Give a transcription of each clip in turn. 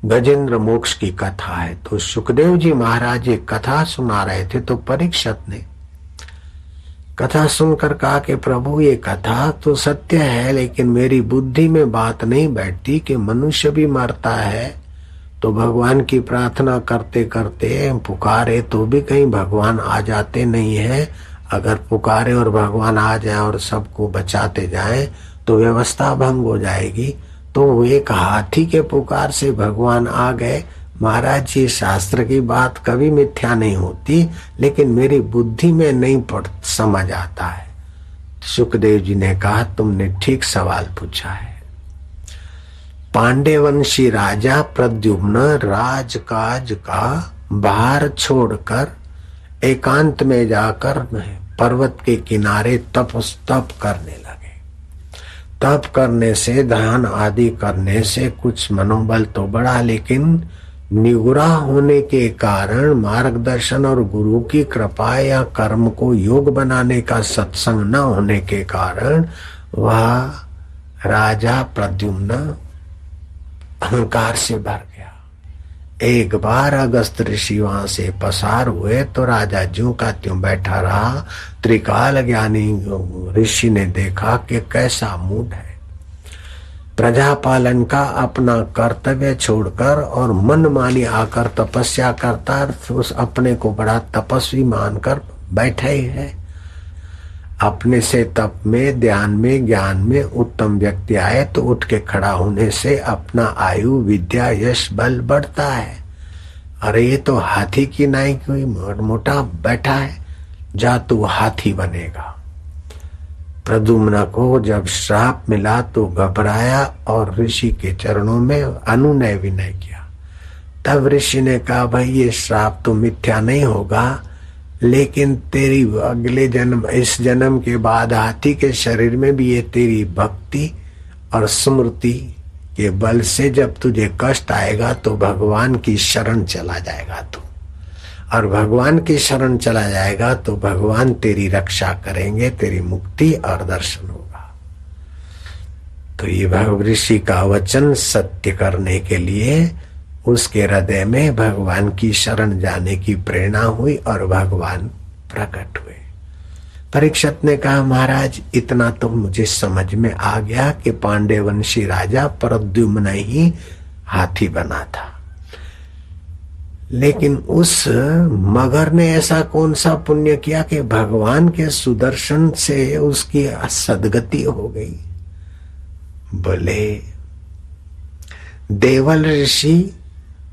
गजेंद्र मोक्ष की कथा है। तो सुखदेव जी महाराज एक कथा सुना रहे थे, तो परीक्षित ने कथा सुनकर कहा कि प्रभु ये कथा तो सत्य है, लेकिन मेरी बुद्धि में बात नहीं बैठती कि मनुष्य भी मरता है तो भगवान की प्रार्थना करते करते पुकारे तो भी कहीं भगवान आ जाते नहीं है। अगर पुकारे और भगवान आ जाए और सबको बचाते जाए तो व्यवस्था भंग हो जाएगी। तो एक हाथी के पुकार से भगवान आ गए। महाराज जी, शास्त्र की बात कभी मिथ्या नहीं होती, लेकिन मेरी बुद्धि में नहीं समझ आता है। सुखदेव जी ने कहा, तुमने ठीक सवाल पूछा है। पांड्यवंशी राजा प्रद्युम्न राजकाज का भार छोड़कर एकांत में जाकर पर्वत के किनारे तप करने लगे। तप करने से, ध्यान आदि करने से कुछ मनोबल तो बढ़ा, लेकिन निगुरा होने के कारण, मार्गदर्शन और गुरु की कृपा या कर्म को योग बनाने का सत्संग न होने के कारण वह राजा प्रद्युम्न अहंकार से भर गया। एक बार अगस्त ऋषि वहां से पसार हुए तो राजा ज्यों का त्यों बैठा रहा। त्रिकाल ज्ञानी ऋषि ने देखा कि कैसा मूड है। प्रजा पालन का अपना कर्तव्य छोड़कर और मनमानी आकर तपस्या करता, उस अपने को बड़ा तपस्वी मानकर बैठे ही है। अपने से तप में, ध्यान में, ज्ञान में उत्तम व्यक्ति आए तो उठ के खड़ा होने से अपना आयु, विद्या, यश, बल बढ़ता है। अरे ये तो हाथी की नाई कोई मोटा बैठा है, जा तू हाथी बनेगा। प्रद्युम्न को जब श्राप मिला तो घबराया और ऋषि के चरणों में अनुनय विनय किया। तब ऋषि ने कहा, भाई ये श्राप तो मिथ्या नहीं होगा, लेकिन तेरी अगले जन्म, इस जन्म के बाद हाथी के शरीर में भी ये तेरी भक्ति और स्मृति के बल से जब तुझे कष्ट आएगा तो भगवान की शरण चला जाएगा तू, और भगवान की शरण चला जाएगा तो भगवान तेरी रक्षा करेंगे, तेरी मुक्ति और दर्शन होगा। तो ये भगव ऋषि का वचन सत्य करने के लिए उसके हृदय में भगवान की शरण जाने की प्रेरणा हुई और भगवान प्रकट हुए। परीक्षित ने कहा, महाराज इतना तो मुझे समझ में आ गया कि पांड्यवंशी राजा प्रद्युम्न ही हाथी बना था, लेकिन उस मगर ने ऐसा कौन सा पुण्य किया कि भगवान के सुदर्शन से उसकी सदगति हो गई। बोले, देवल ऋषि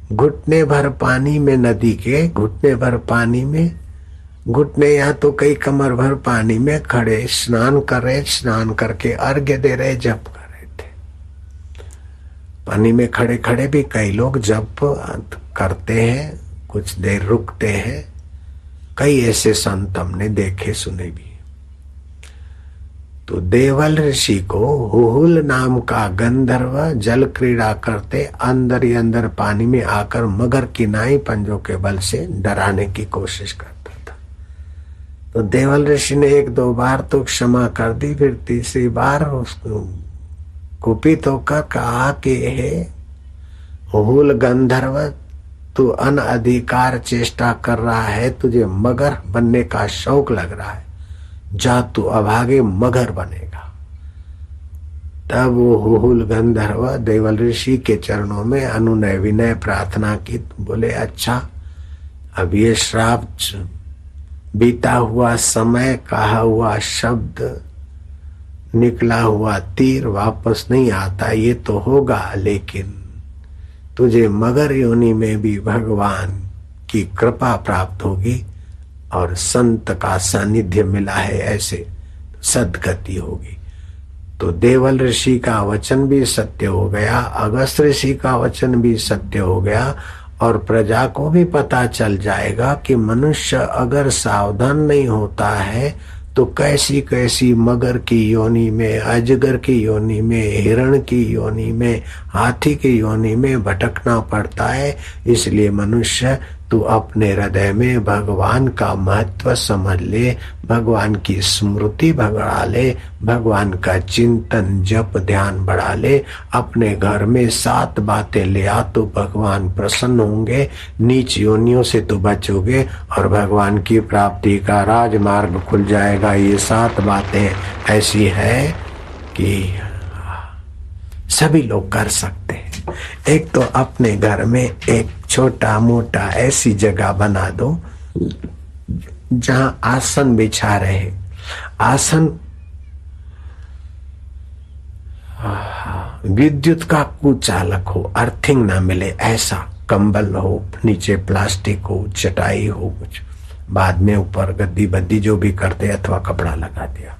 घुटने भर पानी में, नदी के घुटने भर पानी में, घुटने या तो कई कमर भर पानी में खड़े स्नान कर रहे, स्नान करके अर्घ्य दे रहे, जप कर रहे थे। पानी में खड़े खड़े भी कई लोग जप करते हैं, कुछ देर रुकते हैं। कई ऐसे संत हमने देखे सुने भी। तो देवल ऋषि को हुहुल नाम का गंधर्व जल क्रीड़ा करते अंदर ही अंदर पानी में आकर मगर की नाई पंजों के बल से डराने की कोशिश करता था। तो देवल ऋषि ने एक दो बार तो क्षमा कर दी, फिर तीसरी बार उसको कुपित होकर कहा कि हे हुहुल गंधर्व, तू अनधिकार चेष्टा कर रहा है, तुझे मगर बनने का शौक लग रहा है, जा तू अभागे मगर बनेगा। तब वो हुहुल गंधर्व देवल ऋषि के चरणों में अनुनय विनय प्रार्थना की। बोले, अच्छा अब ये श्राप, बीता हुआ समय, कहा हुआ शब्द, निकला हुआ तीर वापस नहीं आता, ये तो होगा, लेकिन तुझे मगर योनि में भी भगवान की कृपा प्राप्त होगी और संत का सानिध्य मिला है, ऐसे सदगति होगी। तो देवल ऋषि का वचन भी सत्य हो गया, अगस्त ऋषि का वचन भी सत्य हो गया, और प्रजा को भी पता चल जाएगा कि मनुष्य अगर सावधान नहीं होता है तो कैसी कैसी मगर की योनि में, अजगर की योनि में, हिरण की योनि में, हाथी की योनि में भटकना पड़ता है। इसलिए मनुष्य तू अपने हृदय में भगवान का महत्व समझ ले, भगवान की स्मृति बढ़ा ले, भगवान का चिंतन जप ध्यान बढ़ा ले। अपने घर में 7 बातें ले आ तो भगवान प्रसन्न होंगे, नीच योनियों से तू बचोगे और भगवान की प्राप्ति का राजमार्ग खुल जाएगा। ये 7 बातें ऐसी है कि सभी लोग कर सकते हैं। एक तो अपने घर में एक छोटा मोटा ऐसी जगह बना दो जहां आसन बिछा रहे। आसन विद्युत का कुचालक हो, अर्थिंग ना मिले ऐसा कंबल हो, नीचे प्लास्टिक हो, चटाई हो, कुछ बाद में ऊपर गद्दी बद्दी जो भी करते अथवा कपड़ा लगा दिया।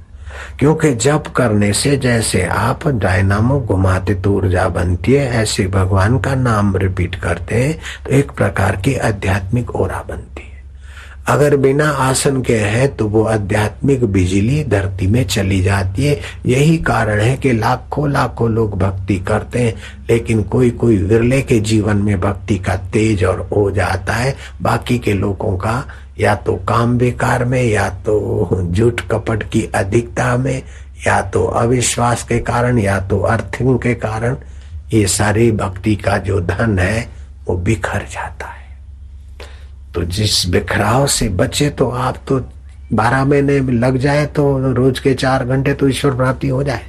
क्योंकि जप करने से जैसे आप डायनामो घुमाते तो ऊर्जा बनती है, ऐसे भगवान का नाम रिपीट करते हैं तो एक प्रकार की आध्यात्मिक ओरा बनती है। अगर बिना आसन के है तो वो आध्यात्मिक बिजली धरती में चली जाती है। यही कारण है कि लाखों लाखों लोग भक्ति करते हैं, लेकिन कोई कोई विरले के जीवन में भक्ति का तेज और हो जाता है। बाकी के लोगों का या तो काम बेकार में, या तो झूठ कपट की अधिकता में, या तो अविश्वास के कारण, या तो अर्थिंग के कारण ये सारी भक्ति का जो धन है वो बिखर जाता है। तो जिस बिखराव से बचे तो आप तो 12 महीने लग जाए तो रोज के 4 घंटे तो ईश्वर प्राप्ति हो जाए।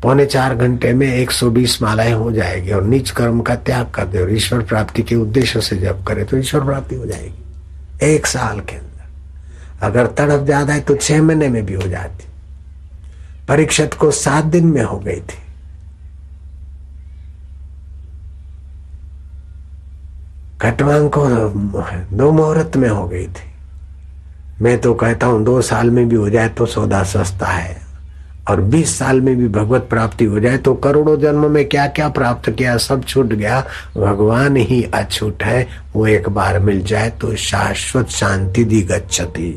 3.25 घंटे में 120 मालाएं हो जाएगी और नीच कर्म का त्याग कर दे और ईश्वर प्राप्ति के उद्देश्य से जब करे तो ईश्वर प्राप्ति हो जाएगी 1 साल के अंदर। अगर तड़प ज्यादा है तो 6 महीने में भी हो जाती। परीक्षित को 7 दिन में हो गई थी। खटवांग को 2 मुहूर्त में हो गई थी। मैं तो कहता हूं 2 साल में भी हो जाए तो सौदा सस्ता है, और 20 साल में भी भगवत प्राप्ति हो जाए तो करोड़ों जन्म में क्या क्या प्राप्त किया सब छूट गया। भगवान ही अछूट है, वो एक बार मिल जाए तो शाश्वत शांति दी गच्छति।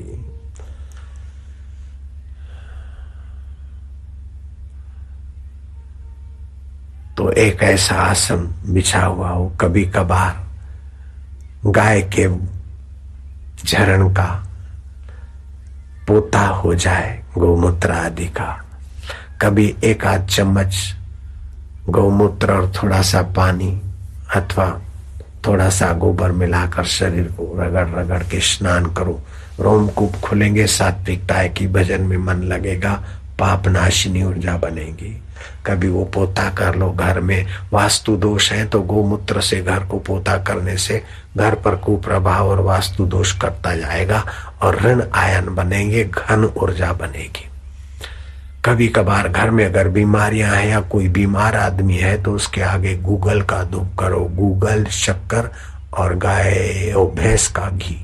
तो एक ऐसा आसन बिछा हुआ हो, कभी कभार गाय के झरण का पोता हो जाए, गौमूत्र आदि का, कभी 1 आध चम्मच गौमूत्र और थोड़ा सा पानी अथवा थोड़ा सा गोबर मिलाकर शरीर को रगड़ रगड़ के स्नान करो। रोमकूप खुलेंगे, सात्विकता की भजन में मन लगेगा, पाप नाशिनी ऊर्जा बनेगी। कभी वो पोता कर लो। घर में वास्तु दोष है तो गोमूत्र से घर को पोता करने से घर पर कुप्रभाव और वास्तु दोष करता जाएगा और ऋण आयन बनेंगे, घन ऊर्जा बनेगी। कभी कभार घर में अगर बीमारियां हैं या कोई बीमार आदमी है तो उसके आगे गूगल का धूप करो। गूगल, शक्कर और गाय और भैंस का घी,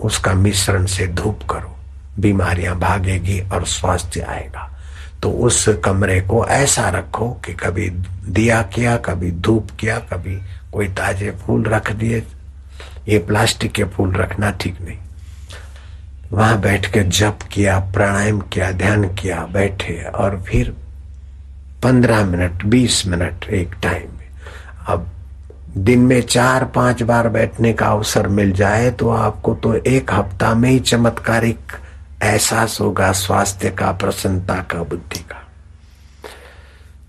उसका मिश्रण से धूप करो, बीमारियां भागेगी और स्वास्थ्य आएगा। तो उस कमरे को ऐसा रखो कि कभी दिया किया, कभी धूप किया, कभी कोई ताजे फूल रख दिए। ये प्लास्टिक के फूल रखना ठीक नहीं। वहां बैठ के जप किया, प्राणायाम किया, ध्यान किया, बैठे और फिर 15 मिनट 20 मिनट एक टाइम में। अब दिन में 4-5 बार बैठने का अवसर मिल जाए तो आपको तो 1 हफ्ता में ही चमत्कारिक एहसास होगा स्वास्थ्य का, प्रसन्नता का, बुद्धि का।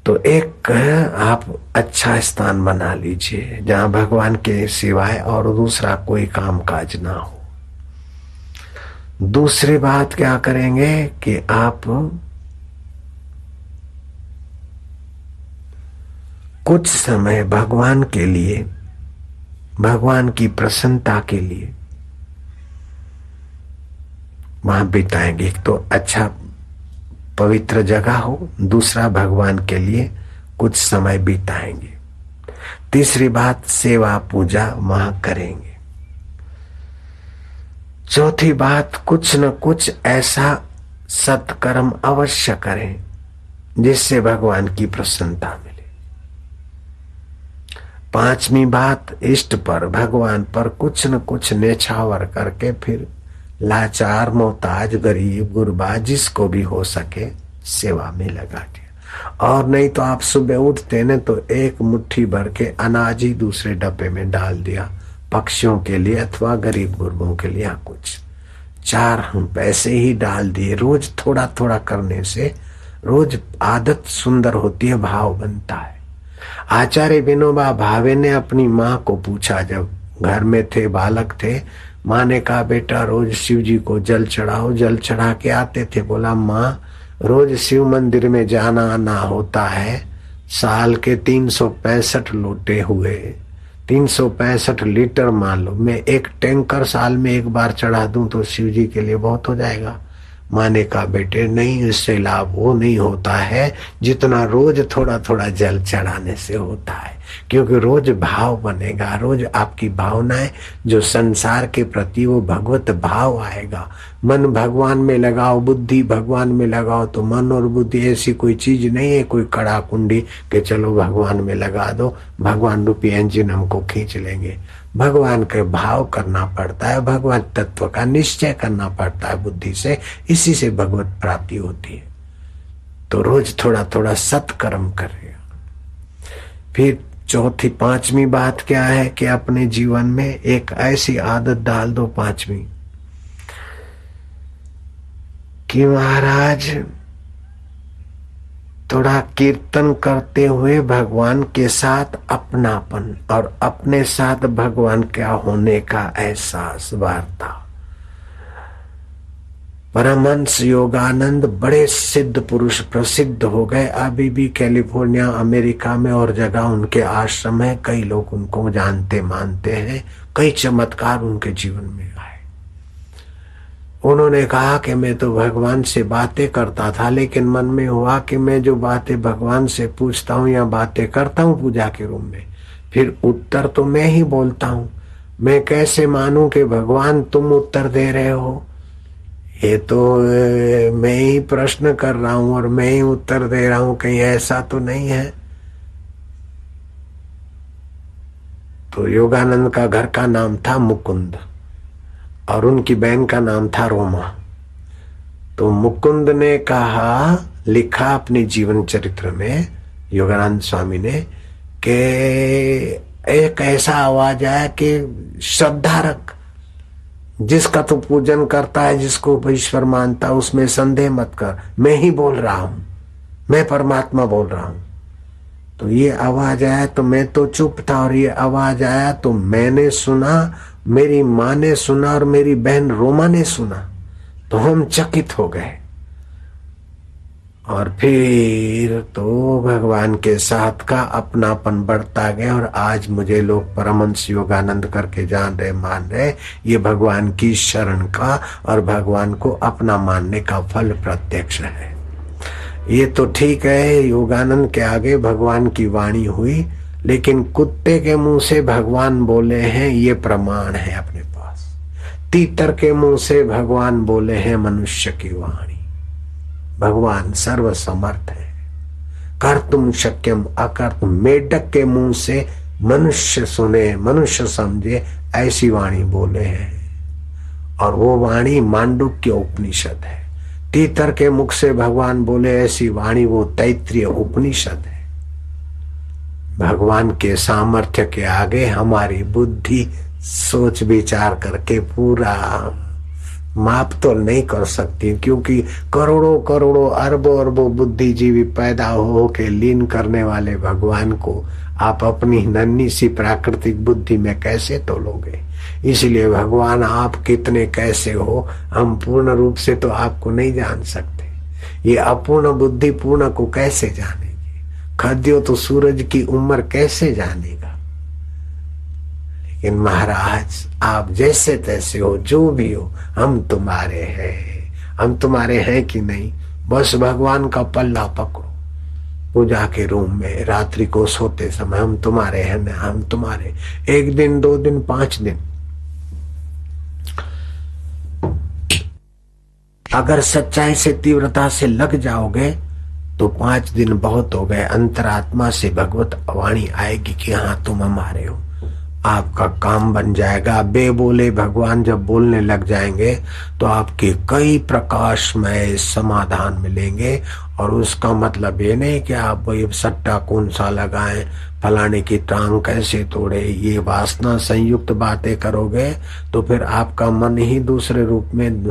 तो एक आप अच्छा स्थान बना लीजिए जहां भगवान के सिवाय और दूसरा कोई काम काज ना हो। दूसरी बात क्या करेंगे कि आप कुछ समय भगवान के लिए, भगवान की प्रसन्नता के लिए वहां बिताएंगे। एक तो अच्छा पवित्र जगह हो, दूसरा भगवान के लिए कुछ समय बिताएंगे, तीसरी बात सेवा पूजा वहां करेंगे, चौथी बात कुछ न कुछ ऐसा सत्कर्म अवश्य करें जिससे भगवान की प्रसन्नता मिले। 5वीं बात इष्ट पर, भगवान पर कुछ न कुछ न्यौछावर करके फिर लाचार, मोहताज, गरीब, गुरबा जिसको भी हो सके सेवा में लगा दिया। और नहीं तो आप सुबह उठते न तो 1 मुट्ठी भर के अनाज ही दूसरे डब्बे में डाल दिया, पक्षियों के लिए अथवा गरीब गुरबों के लिए कुछ 4 पैसे ही डाल दिए। रोज थोड़ा थोड़ा करने से रोज आदत सुंदर होती है, भाव बनता है। आचार्य विनोबा भावे ने अपनी माँ को पूछा, जब घर में थे, बालक थे, माँ ने कहा बेटा रोज शिव जी को जल चढ़ाओ। जल चढ़ा के आते थे। बोला माँ रोज शिव मंदिर में जाना आना होता है, साल के 365 लोटे हुए, 365 लीटर मान लो, मैं एक टैंकर साल में एक बार चढ़ा दूं तो शिव जी के लिए बहुत हो जाएगा। माँ ने कहा बेटे नहीं, इससे लाभ वो नहीं होता है जितना रोज थोड़ा थोड़ा जल चढ़ाने से होता है, क्योंकि रोज भाव बनेगा, रोज आपकी भावनाएं जो संसार के प्रति वो भगवत भाव आएगा। मन भगवान में लगाओ, बुद्धि भगवान में लगाओ, तो मन और बुद्धि ऐसी कोई चीज नहीं है, कोई कड़ा कुंडी के चलो भगवान में लगा दो, भगवान रूपी इंजन हमको खींच लेंगे। भगवान के भाव करना पड़ता है, भगवान तत्व का निश्चय करना पड़ता है बुद्धि से, इसी से भगवत प्राप्ति होती है। तो रोज थोड़ा थोड़ा सत्कर्म करेगा। फिर चौथी 5वीं बात क्या है कि अपने जीवन में एक ऐसी आदत डाल दो 5वीं कि महाराज थोड़ा कीर्तन करते हुए भगवान के साथ अपनापन और अपने साथ भगवान क्या होने का एहसास, वार्ता। परमहंस योगानंद बड़े सिद्ध पुरुष प्रसिद्ध हो गए, अभी भी कैलिफोर्निया अमेरिका में और जगह उनके आश्रम है, कई लोग उनको जानते मानते हैं, कई चमत्कार उनके जीवन में आए। उन्होंने कहा कि मैं तो भगवान से बातें करता था, लेकिन मन में हुआ कि मैं जो बातें भगवान से पूछता हूँ या बातें करता हूँ पूजा के रूम में, फिर उत्तर तो मैं ही बोलता हूँ, मैं कैसे मानूं कि भगवान तुम उत्तर दे रहे हो? ये तो मैं ही प्रश्न कर रहा हूँ और मैं ही उत्तर दे रहा हूँ, कहीं ऐसा तो नहीं है। तो योगानंद का घर का नाम था मुकुंद और उनकी बहन का नाम था रोमा। तो मुकुंद ने कहा, लिखा अपने जीवन चरित्र में योगानंद स्वामी ने, कि एक ऐसा आवाज आया कि श्रद्धा रख, जिसका तू पूजन करता है, जिसको ईश्वर मानता है, उसमें संदेह मत कर, मैं ही बोल रहा हूं, मैं परमात्मा बोल रहा हूं। तो ये आवाज आया तो मैं तो चुप था, और ये आवाज आया तो मैंने सुना, मेरी माँ ने सुना और मेरी बहन रोमा ने सुना, तो हम चकित हो गए। और फिर तो भगवान के साथ का अपनापन बढ़ता गया, और आज मुझे लोग परमहंस योगानंद करके जान रहे, मान रहे। ये भगवान की शरण का और भगवान को अपना मानने का फल प्रत्यक्ष है। ये तो ठीक है, योगानंद के आगे भगवान की वाणी हुई, लेकिन कुत्ते के मुंह से भगवान बोले हैं, ये प्रमाण है अपने पास। तीतर के मुंह से भगवान बोले हैं मनुष्य की वाणी। भगवान सर्व समर्थ है, कर्तुम शक्यम अकर्तुम। मेढक के मुंह से मनुष्य सुने, मनुष्य समझे, ऐसी वाणी बोले हैं, और वो वाणी मांडुक्य उपनिषद है। तीतर के मुख से भगवान बोले ऐसी वाणी, वो तैत्तिरीय उपनिषद है। भगवान के सामर्थ्य के आगे हमारी बुद्धि सोच विचार करके पूरा माप तो नहीं कर सकती, क्योंकि करोड़ों करोड़ों अरबों अरबों बुद्धिजीवी पैदा हो के लीन करने वाले भगवान को आप अपनी नन्ही सी प्राकृतिक बुद्धि में कैसे तोलोगे? इसलिए भगवान आप कितने कैसे हो, हम पूर्ण रूप से तो आपको नहीं जान सकते। ये अपूर्ण बुद्धि पूर्ण को कैसे जानेगी? खद्यो तो सूरज की उम्र कैसे जानेगा? लेकिन महाराज आप जैसे तैसे हो, जो भी हो, हम तुम्हारे हैं। हम तुम्हारे हैं कि नहीं, बस भगवान का पल्ला पकड़ो। पूजा के रूम में रात्रि को सोते समय हम तुम्हारे हैं ना, हम तुम्हारे। 1 दिन 2 दिन 5 दिन, अगर सच्चाई से तीव्रता से लग जाओगे तो 5 दिन बहुत हो गए। अंतरात्मा से भगवत वाणी आएगी कि हाँ तुम हमारे हो, आपका काम बन जाएगा। बेबोले भगवान जब बोलने लग जाएंगे तो आपके कई प्रकाशमय समाधान मिलेंगे, और उसका मतलब ये नहीं कि आप ये सट्टा कौन सा लगाएं, फलाने की टांग कैसे तोड़े, ये वासना संयुक्त बातें करोगे तो फिर आपका मन ही दूसरे रूप में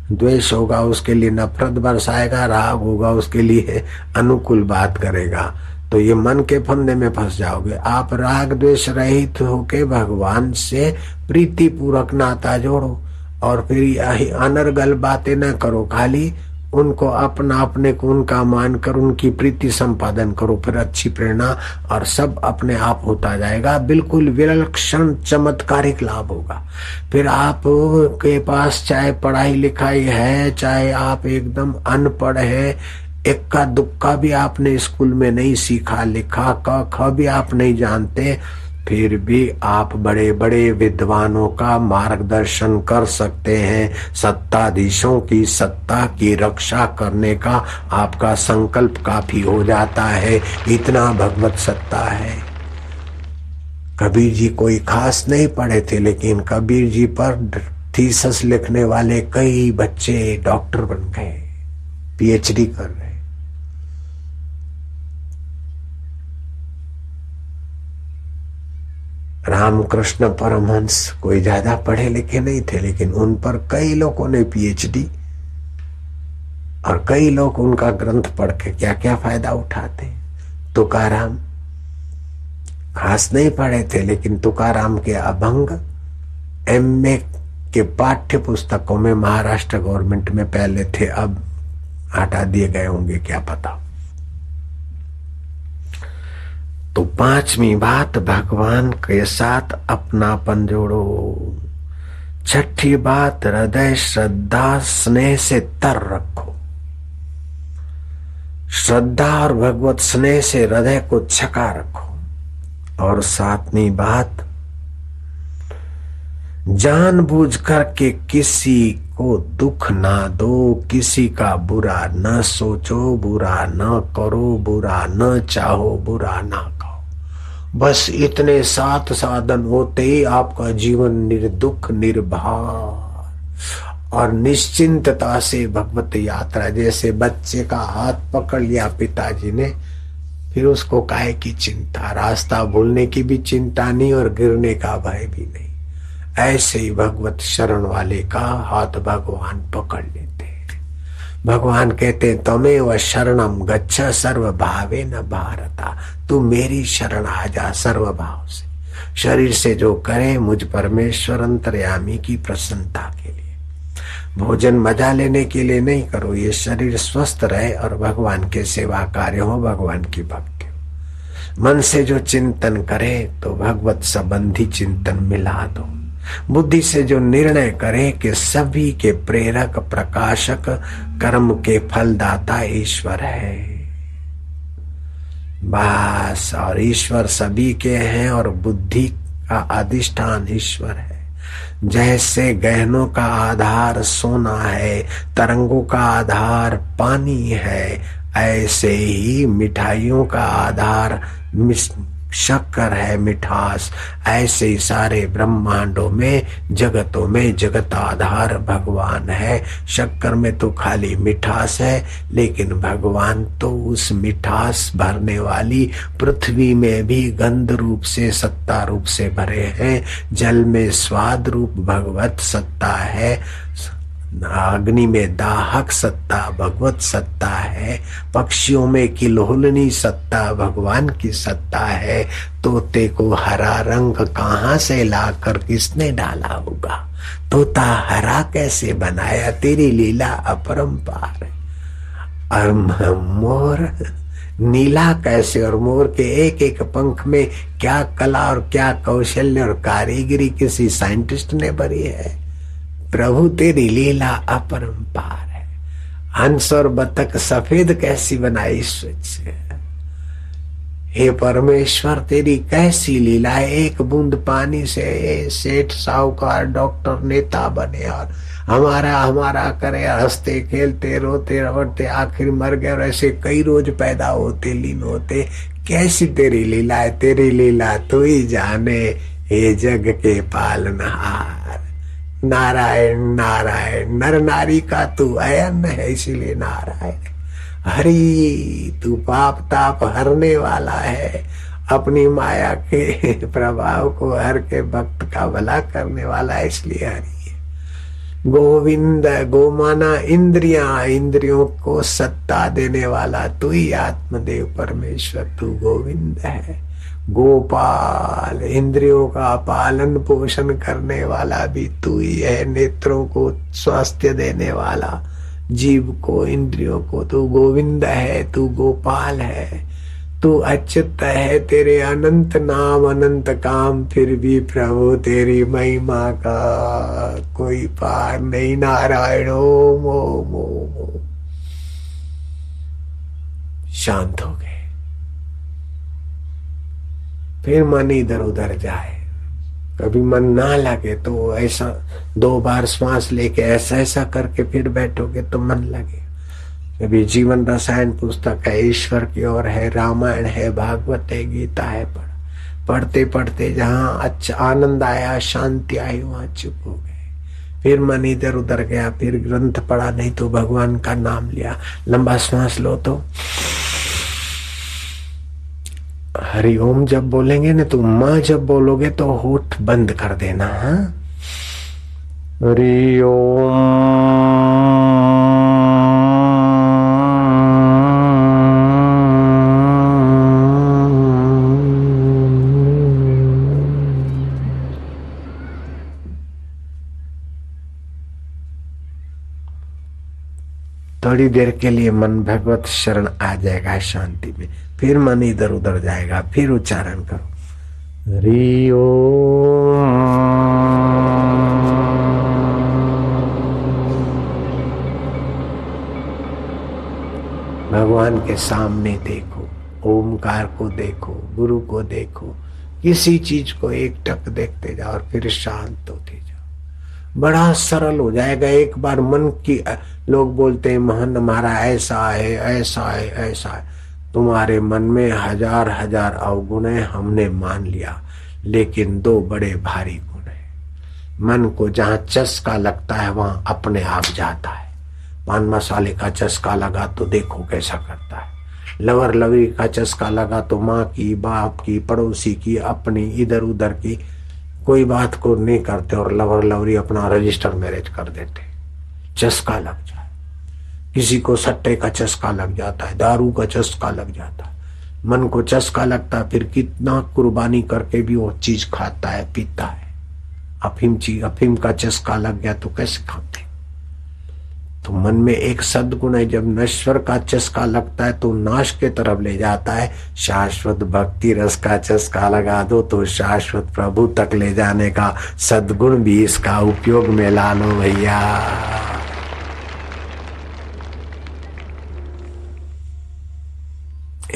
द्वेष होगा, उसके लिए नफरत बरसाएगा, राग होगा उसके लिए अनुकूल बात करेगा। तो ये मन के फंदे में फंस जाओगे। आप राग द्वेष रहित होके भगवान से प्रीति पूर्वक नाता जोड़ो और फिर अनर्गल बातें न करो, खाली उनको अपना अपने को उनका मानकर उनकी प्रीति संपादन करो, फिर अच्छी प्रेरणा और सब अपने आप होता जाएगा। बिल्कुल विलक्षण चमत्कारिक लाभ होगा। फिर आप के पास चाहे पढ़ाई लिखाई है, चाहे आप एकदम अनपढ़ है, इक्का दुक्का भी आपने स्कूल में नहीं सीखा, लिखा क ख भी आप नहीं जानते, फिर भी आप बड़े बड़े विद्वानों का मार्गदर्शन कर सकते हैं। सत्ताधीशों की सत्ता की रक्षा करने का आपका संकल्प काफी हो जाता है, इतना भगवत सत्ता है। कबीर जी कोई खास नहीं पढ़े थे, लेकिन कबीर जी पर थीसिस लिखने वाले कई बच्चे डॉक्टर बन गए, पीएचडी कर रहे। रामकृष्ण परमहंस कोई ज्यादा पढ़े लिखे नहीं थे, लेकिन उन पर कई लोगों ने पीएचडी और कई लोग उनका ग्रंथ पढ़ के क्या क्या फायदा उठाते। तुकाराम खास नहीं पढ़े थे, लेकिन तुकाराम के अभंग एमए के पाठ्य पुस्तकों में महाराष्ट्र गवर्नमेंट में पहले थे, अब हटा दिए गए होंगे, क्या पता। तो पांचवी बात, भगवान के साथ अपनापन जोड़ो। छठी बात, हृदय श्रद्धा स्नेह से तर रखो। श्रद्धा और भगवत स्नेह से हृदय को छका रखो। और सातवीं बात, जानबूझ करके किसी को दुख ना दो, किसी का बुरा न सोचो, बुरा न करो, बुरा न चाहो, बुरा ना कहो। बस इतने 7 साधन होते ही आपका जीवन निर्दुख, निर्भर और निश्चिंतता से भगवत यात्रा। जैसे बच्चे का हाथ पकड़ लिया पिताजी ने, फिर उसको काहे की चिंता, रास्ता भूलने की भी चिंता नहीं और गिरने का भय भी नहीं। ऐसे ही भगवत शरण वाले का हाथ भगवान पकड़ लेते हैं। भगवान कहते हैं, तमेव शरणम गच्छ सर्व भावे न भारता, तू मेरी शरण आ जा सर्व भाव से। शरीर से जो करे मुझ परमेश्वर अंतर्यामी की प्रसन्नता के लिए, भोजन मजा लेने के लिए नहीं करो, ये शरीर स्वस्थ रहे और भगवान के सेवा कार्य हो, भगवान की भक्ति हो। मन से जो चिंतन करे तो भगवत संबंधी चिंतन मिला दो। बुद्धि से जो निर्णय करे कि सभी के प्रेरक प्रकाशक कर्म के फलदाता ईश्वर है, बस। और ईश्वर सभी के हैं और बुद्धि का अधिष्ठान ईश्वर है। जैसे गहनों का आधार सोना है, तरंगों का आधार पानी है, ऐसे ही मिठाइयों का आधार शक्कर है, मिठास। ऐसे ही सारे ब्रह्मांडों में, जगतों में जगत आधार भगवान है। शक्कर में तो खाली मिठास है, लेकिन भगवान तो उस मिठास भरने वाली पृथ्वी में भी गंध रूप से, सत्ता रूप से भरे हैं। जल में स्वाद रूप भगवत सत्ता है, अग्नि में दाहक सत्ता भगवत सत्ता है, पक्षियों में किलहोलनी सत्ता भगवान की सत्ता है। तोते को हरा रंग कहाँ से लाकर किसने डाला होगा? तोता हरा कैसे बनाया? तेरी लीला अपरंपार। और मोर नीला कैसे? और मोर के एक एक पंख में क्या कला और क्या कौशल्य और कारीगरी किसी साइंटिस्ट ने भरी है। प्रभु तेरी लीला अपरंपार है। हंस और बतख सफेद कैसी बनाई से? हे परमेश्वर तेरी कैसी लीला है। एक बूंद पानी से सेठ साहूकार डॉक्टर नेता बने और हमारा करे, हंसते खेलते रोते रवटते आखिर मर गए। और ऐसे कई रोज पैदा होते लीन होते। कैसी तेरी लीला है। तेरी लीला तू ही जाने, हे जग के पालनहार। नारायण नारायण, नर नारी का तू अयन है, इसीलिए नारायण। हरि तू पाप ताप हरने वाला है, अपनी माया के प्रभाव को हर के भक्त का भला करने वाला है, इसलिए हरि है। गोविंद, गो माना इंद्रियां, इंद्रियों को सत्ता देने वाला तू ही आत्मदेव परमेश्वर, तू गोविंद है। गोपाल, इंद्रियों का पालन पोषण करने वाला भी तू ही है, नेत्रों को स्वास्थ्य देने वाला, जीव को, इंद्रियों को, तू गोविंद है, तू गोपाल है, तू अच्युत है। तेरे अनंत नाम अनंत काम, फिर भी प्रभु तेरी महिमा का कोई पार नहीं। नारायण ओम ओम ओम ओम। शांत हो गए। फिर मन इधर उधर जाए, कभी मन ना लगे तो ऐसा 2 बार श्वास लेके ऐसा ऐसा करके फिर बैठोगे तो मन लगे। कभी जीवन रसायन पुस्तक है, ईश्वर की ओर है, रामायण है, भागवत है, गीता है, पढ़ते पढ़ते जहाँ अच्छा आनंद आया, शांति आई, वहां चुप हो गए। फिर मन इधर उधर गया, फिर ग्रंथ पढ़ा, नहीं तो भगवान का नाम लिया। लंबा श्वास लो तो हरि ओम जब बोलेंगे ना, तो माँ जब बोलोगे तो होठ बंद कर देना। हाँ, हरि ओम। थोड़ी देर के लिए मन भगवत शरण आ जाएगा शांति में, फिर मन इधर उधर जाएगा, फिर उच्चारण करो हरि ओम। भगवान के सामने देखो, ओमकार को देखो, गुरु को देखो, किसी चीज को एक टक देखते जाओ और फिर शांत होते जाओ। बड़ा सरल हो जाएगा। एक बार मन की, लोग बोलते हैं महन हमारा ऐसा है ऐसा है ऐसा है। तुम्हारे मन में हजार हजार अवगुण है, हमने मान लिया, लेकिन 2 बड़े भारी गुण है। मन को जहाँ चस्का लगता है वहां अपने आप जाता है। पान मसाले का चस्का लगा तो देखो कैसा करता है। लवर लवरी का चस्का लगा तो माँ की, बाप की, पड़ोसी की, अपनी, इधर उधर की कोई बात को नहीं करते और लवर लवरी अपना रजिस्टर मैरिज कर देते। चस्का लग जाए। किसी को सट्टे का चस्का लग जाता है, दारू का चस्का लग जाता है, मन को चस्का लगता है, फिर कितना कुर्बानी करके भी वो चीज खाता है, पीता है। अफीम का चस्का लग गया तो कैसे खाते। तो मन में एक सद्गुण है, जब नश्वर का चस्का लगता है तो नाश के तरफ ले जाता है। शाश्वत भक्ति रस का चस्का लगा दो तो शाश्वत प्रभु तक ले जाने का सद्गुण भी इसका उपयोग में ला लो भैया।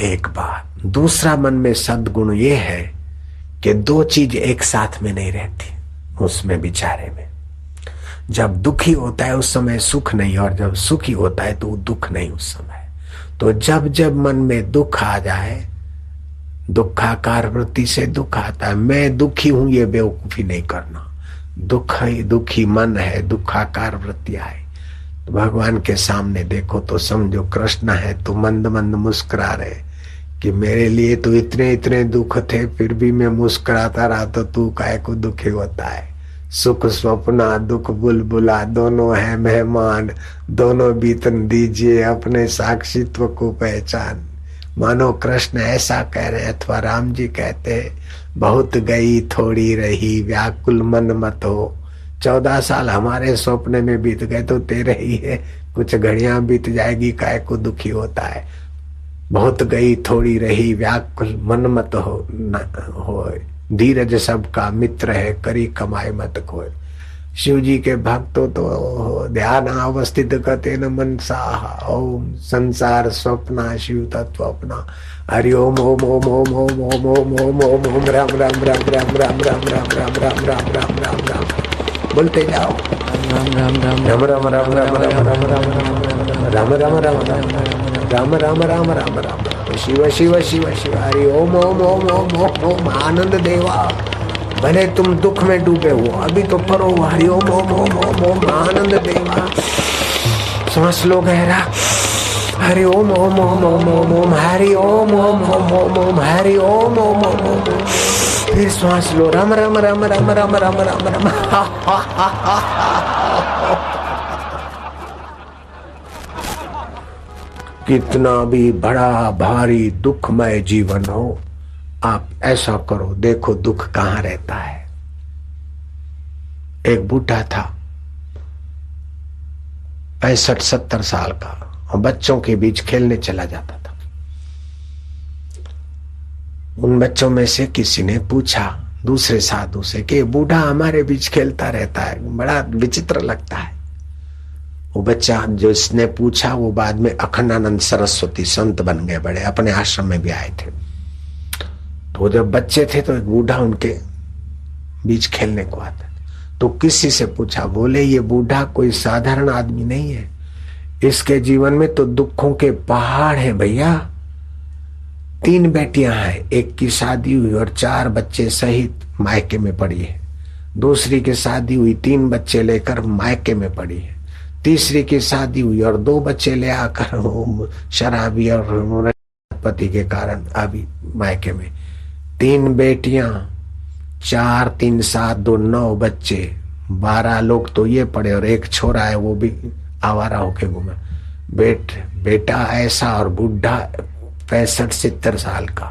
एक बात। दूसरा, मन में सद्गुण ये है कि 2 चीज एक साथ में नहीं रहती उसमें, विचारे में। जब दुखी होता है उस समय सुख नहीं, और जब सुखी होता है तो दुख नहीं उस समय। तो जब जब मन में दुख आ जाए, दुखाकार वृत्ति से दुख आता है, मैं दुखी हूं ये बेवकूफी नहीं करना। दुखी मन है, दुखाकार वृत्ति आए तो भगवान के सामने देखो तो समझो कृष्ण है, तो मंद मंद मुस्कुरा रहे कि मेरे लिए तो इतने इतने दुख थे, फिर भी मैं मुस्कुराता रहा, तो तू काहे को दुखी होता है। सुख स्वप्ना दुख बुलबुला दोनों है मेहमान, दोनों बीतन दीजिए अपने साक्षित्व को पहचान। मानो कृष्ण ऐसा कह रहे हैं, अथवा राम जी कहते हैं, बहुत गई थोड़ी रही व्याकुल मन मत हो। 14 साल हमारे सपने में बीत गए तो तेरे ही है, कुछ घड़ियां बीत जाएगी, काय को दुखी होता है। बहुत गई थोड़ी रही व्याकुल मन मत हो, धीरज सबका मित्र है, करी कमाए मत खोए। शिव जी के भक्तों तो ध्यान अवस्थित करते न मन साहा, ओम संसार स्वप्ना शिव तत्व अपना। हरि ओम ओम ओम ओम ओम ओम ओम ओम ओम ओम राम राम राम राम राम राम राम राम राम राम राम राम राम बोलते जाओ। राम राम राम राम राम राम राम राम राम राम राम राम राम राम राम राम राम शिव शिव शिव शिव। हरि ओम ओम ओम ओम ओम ओम आनंद देवा। भले तुम दुख में डूबे हो अभी तो पढ़ो हरि ओम ओम ओम ओम ओम आनंद देवा। सांस लो गहरा, हरि ओम ओम ओम ओम ओम ओम हरि ओम ओम ओम ओम ओम हरि ओम ओम ओम ओम। फिर श्वास लो, रम रम रम रम रम रम रम रम। कितना भी बड़ा भारी दुखमय जीवन हो, आप ऐसा करो, देखो दुख कहां रहता है। एक बूढ़ा था 65-70 साल का, और बच्चों के बीच खेलने चला जाता था। उन बच्चों में से किसी ने पूछा दूसरे साधु से कि बूढ़ा हमारे बीच खेलता रहता है, बड़ा विचित्र लगता है। वो बच्चा जो इसने पूछा वो बाद में अखंडानंद सरस्वती संत बन गए, बड़े अपने आश्रम में भी आए थे। तो जब बच्चे थे तो एक बूढ़ा उनके बीच खेलने को आता, तो किसी से पूछा, बोले ये बूढ़ा कोई साधारण आदमी नहीं है, इसके जीवन में तो दुखों के पहाड़ हैं भैया। 3 बेटियां हैं, एक की शादी हुई और 4 बच्चे सहित मायके में पड़ी है। दूसरी की शादी हुई, 3 बच्चे लेकर मायके में पड़ी है। तीसरी की शादी हुई और 2 बच्चे ले आकर शराबी और पति के कारण अभी मायके में। 3 बेटियां, 4 3 7 2 9 बच्चे, 12 लोग तो ये पड़े और एक छोरा है वो भी आवारा होके घूमा। बेटा ऐसा और बूढ़ा 65-70 साल का,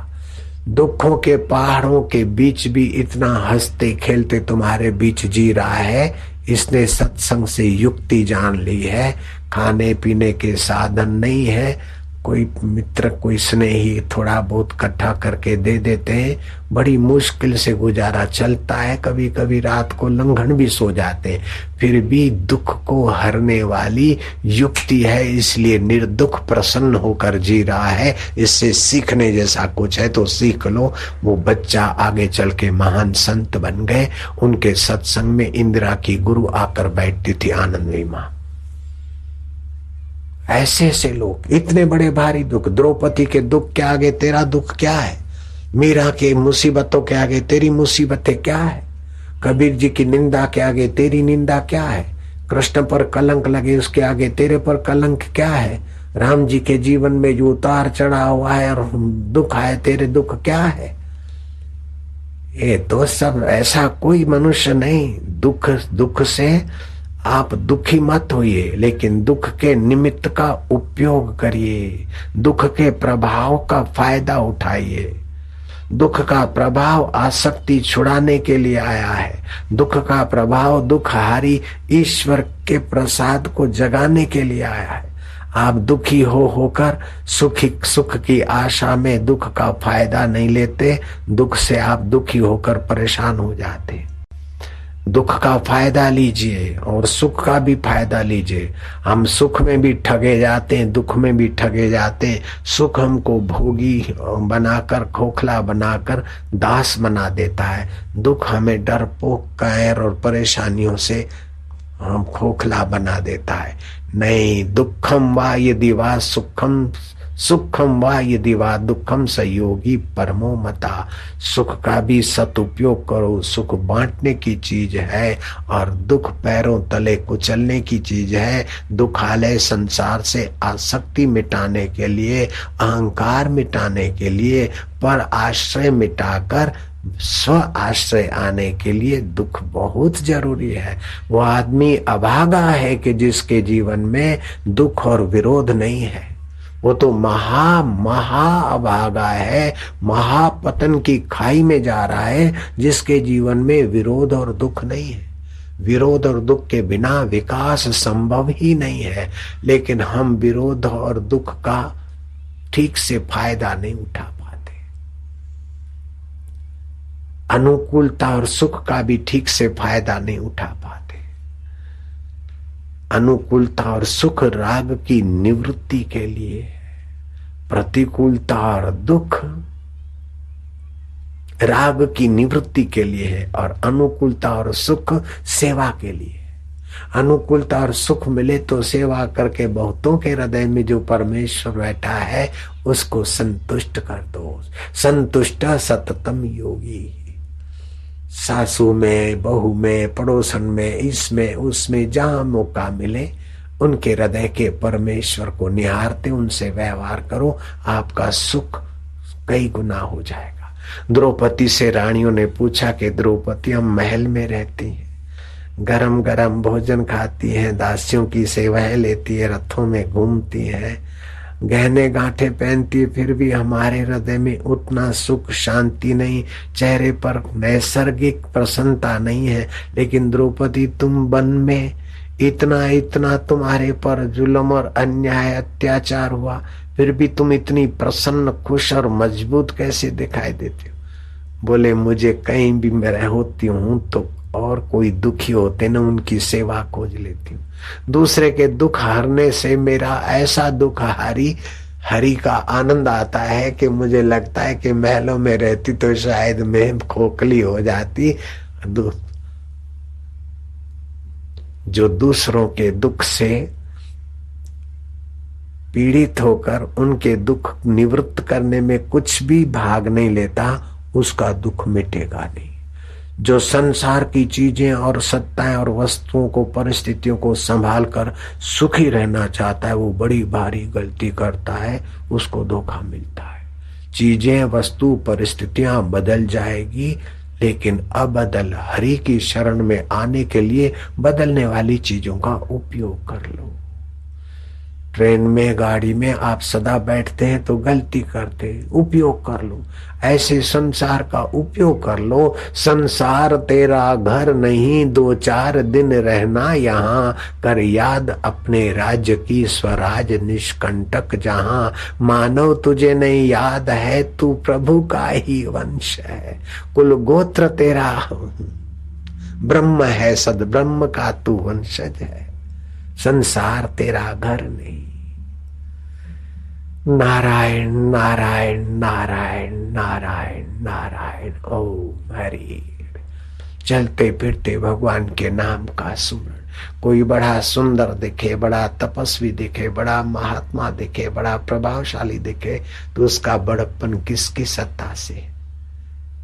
दुखों के पहाड़ों के बीच भी इतना हंसते खेलते तुम्हारे बीच जी रहा है। इसने सत्संग से युक्ति जान ली है, खाने पीने के साधन नहीं है, कोई मित्र कोई स्नेही थोड़ा बहुत इकट्ठा करके दे देते हैं, बड़ी मुश्किल से गुजारा चलता है, कभी कभी रात को लंघन भी सो जाते हैं, फिर भी दुख को हरने वाली युक्ति है, इसलिए निर्दुख प्रसन्न होकर जी रहा है। इससे सीखने जैसा कुछ है तो सीख लो। वो बच्चा आगे चल के महान संत बन गए। उनके सत्संग में इंदिरा की गुरु आकर बैठती थी, आनंदमयी माँ। ऐसे ऐसे लोग, इतने बड़े भारी दुख, द्रौपदी के दुख के आगे तेरा दुख क्या है, मीरा के मुसीबतों के आगे तेरी मुसीबतें क्या है, कबीर जी की निंदा के आगे तेरी निंदा क्या है, कृष्ण पर कलंक लगे उसके आगे तेरे पर कलंक क्या है, राम जी के जीवन में जो उतार चढ़ा हुआ है और दुख आए तेरे दुख क्या है। ये तो सब, ऐसा कोई मनुष्य नहीं। दुख से आप दुखी मत होइए, लेकिन दुख के निमित्त का उपयोग करिए, दुख के प्रभाव का फायदा उठाइए। दुख का प्रभाव आसक्ति छुड़ाने के लिए आया है, दुख का प्रभाव दुखहारी ईश्वर के प्रसाद को जगाने के लिए आया है। आप दुखी होकर सुख की आशा में दुख का फायदा नहीं लेते, दुख से आप दुखी होकर परेशान हो जाते। दुख का फायदा लीजिए और सुख का भी फायदा लीजिए। हम सुख में भी ठगे जाते हैं, दुख में भी ठगे जाते हैं। सुख हमको भोगी बनाकर, खोखला बनाकर दास बना देता है, दुख हमें डरपोक, कैर और परेशानियों से हम खोखला बना देता है। नहीं, दुखम वा यदि वा सुखम, सुखम वा यदि वा दुखम सहयोगी परमो मता। सुख का भी सदुपयोग करो, सुख बांटने की चीज है और दुख पैरों तले कुचलने की चीज है। दुखालय संसार से आसक्ति मिटाने के लिए, अहंकार मिटाने के लिए, पर आश्रय मिटाकर स्व आश्रय आने के लिए दुख बहुत जरूरी है। वो आदमी अभागा है कि जिसके जीवन में दुख और विरोध नहीं है, वो तो महा अभागा है, महापतन की खाई में जा रहा है जिसके जीवन में विरोध और दुख नहीं है। विरोध और दुख के बिना विकास संभव ही नहीं है, लेकिन हम विरोध और दुख का ठीक से फायदा नहीं उठा पाते। अनुकूलता और सुख का भी ठीक से फायदा नहीं उठा पाते। अनुकूलता और सुख राग की निवृत्ति के लिए, प्रतिकूलता और दुख राग की निवृत्ति के लिए है, और अनुकूलता और सुख सेवा के लिए। अनुकूलता और सुख मिले तो सेवा करके बहुतों के हृदय में जो परमेश्वर बैठा है उसको संतुष्ट कर दो। संतुष्ट सततम योगी। सासू में, बहू में, पड़ोसन में, इसमें उसमें जहां मौका मिले उनके हृदय के परमेश्वर को निहारते उनसे व्यवहार करो, आपका सुख कई गुना हो जाएगा। द्रौपदी से रानियों ने पूछा कि द्रौपदी, हम महल में रहती हैं, गरम गरम भोजन खाती हैं, दासियों की सेवाएं लेती है, रथों में घूमती है, गहने गांठे पहनती है, फिर भी हमारे हृदय में उतना सुख शांति नहीं, चेहरे पर नैसर्गिक प्रसन्नता नहीं है। लेकिन द्रौपदी, तुम वन में इतना इतना तुम्हारे पर जुल्म और अन्याय अत्याचार हुआ, फिर भी तुम इतनी प्रसन्न, खुश और मजबूत कैसे दिखाई देती हो? बोले, मुझे कहीं भी मैं होती हूँ तो और कोई दुखी होते न, उनकी सेवा खोज लेती हूँ। दूसरे के दुख हरने से मेरा ऐसा दुख हरि का आनंद आता है कि मुझे लगता है कि महलों में रहती तो शायद मैं खोखली हो जाती। जो दूसरों के दुख से पीड़ित होकर उनके दुख निवृत्त करने में कुछ भी भाग नहीं लेता, उसका दुख मिटेगा नहीं। जो संसार की चीजें और सत्ताएं और वस्तुओं को, परिस्थितियों को संभाल कर सुखी रहना चाहता है, वो बड़ी भारी गलती करता है, उसको धोखा मिलता है। चीजें, वस्तु, परिस्थितियां बदल जाएगी, लेकिन अबदल हरि की शरण में आने के लिए बदलने वाली चीजों का उपयोग कर लो। ट्रेन में, गाड़ी में आप सदा बैठते हैं तो गलती करते हैं, उपयोग कर लो। ऐसे संसार का उपयोग कर लो। संसार तेरा घर नहीं, 2-4 दिन रहना यहाँ, कर याद अपने राज्य की स्वराज निष्कंटक जहाँ। मानव तुझे नहीं याद है, तू प्रभु का ही वंश है, कुल गोत्र तेरा ब्रह्म है, सद ब्रह्म का तू वंशज है। संसार तेरा घर नहीं। नारायण नारायण नारायण नारायण नारायण ओम हरि। चलते फिरते भगवान के नाम का सुमरण। कोई बड़ा सुंदर दिखे, बड़ा तपस्वी दिखे, बड़ा महात्मा दिखे, बड़ा प्रभावशाली दिखे, तो उसका बड़प्पन किसकी सत्ता से?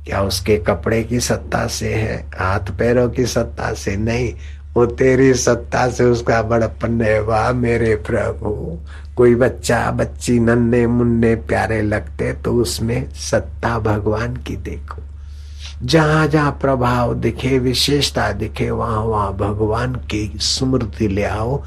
क्या उसके कपड़े की सत्ता से है, हाथ पैरों की सत्ता से? नहीं, वो तेरी सत्ता से उसका बड़प्पन है। वाह मेरे प्रभु। कोई बच्चा बच्ची नन्हे मुन्ने प्यारे लगते तो उसमें सत्ता भगवान की देखो। जहां जहां प्रभाव दिखे, विशेषता दिखे, वहां वहां भगवान की स्मृति ले आओ,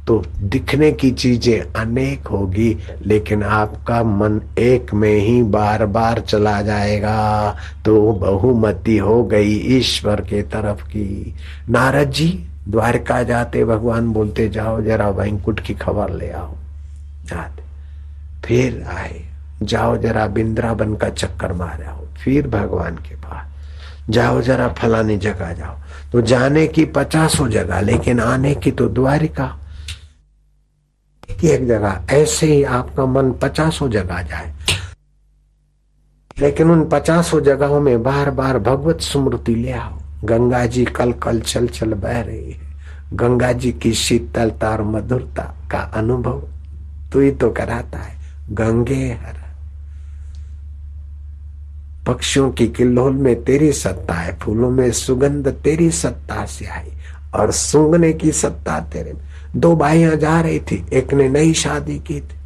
तो दिखने की चीजें अनेक होगी, लेकिन आपका मन एक में ही बार बार चला जाएगा, तो बहुमति हो गई ईश्वर के तरफ की। नारद जी द्वारका जाते भगवान बोलते, जाओ जरा वैंकुट की खबर ले आओ। जाते, फिर आए, जाओ जरा बिंद्रावन का चक्कर मार आओ। फिर भगवान के पास, जाओ जरा फलानी जगह जाओ। तो जाने की 50 जगह, लेकिन आने की तो द्वारिका एक जगह। ऐसे ही आपका मन 50 जगह जाए, लेकिन उन 50 जगहों में बार बार भगवत स्मृति ले आओ। गंगा जी कल कल चल चल बह रही है, गंगा जी की शीतलता और मधुरता का अनुभव तू ही तो कराता है। गंगे हर पक्षियों की किल्लोल में तेरी सत्ता है, फूलों में सुगंध तेरी सत्ता से आई, और सूंघने की सत्ता तेरे में। 2 भाइयां जा रही थी, एक ने नई शादी की थी,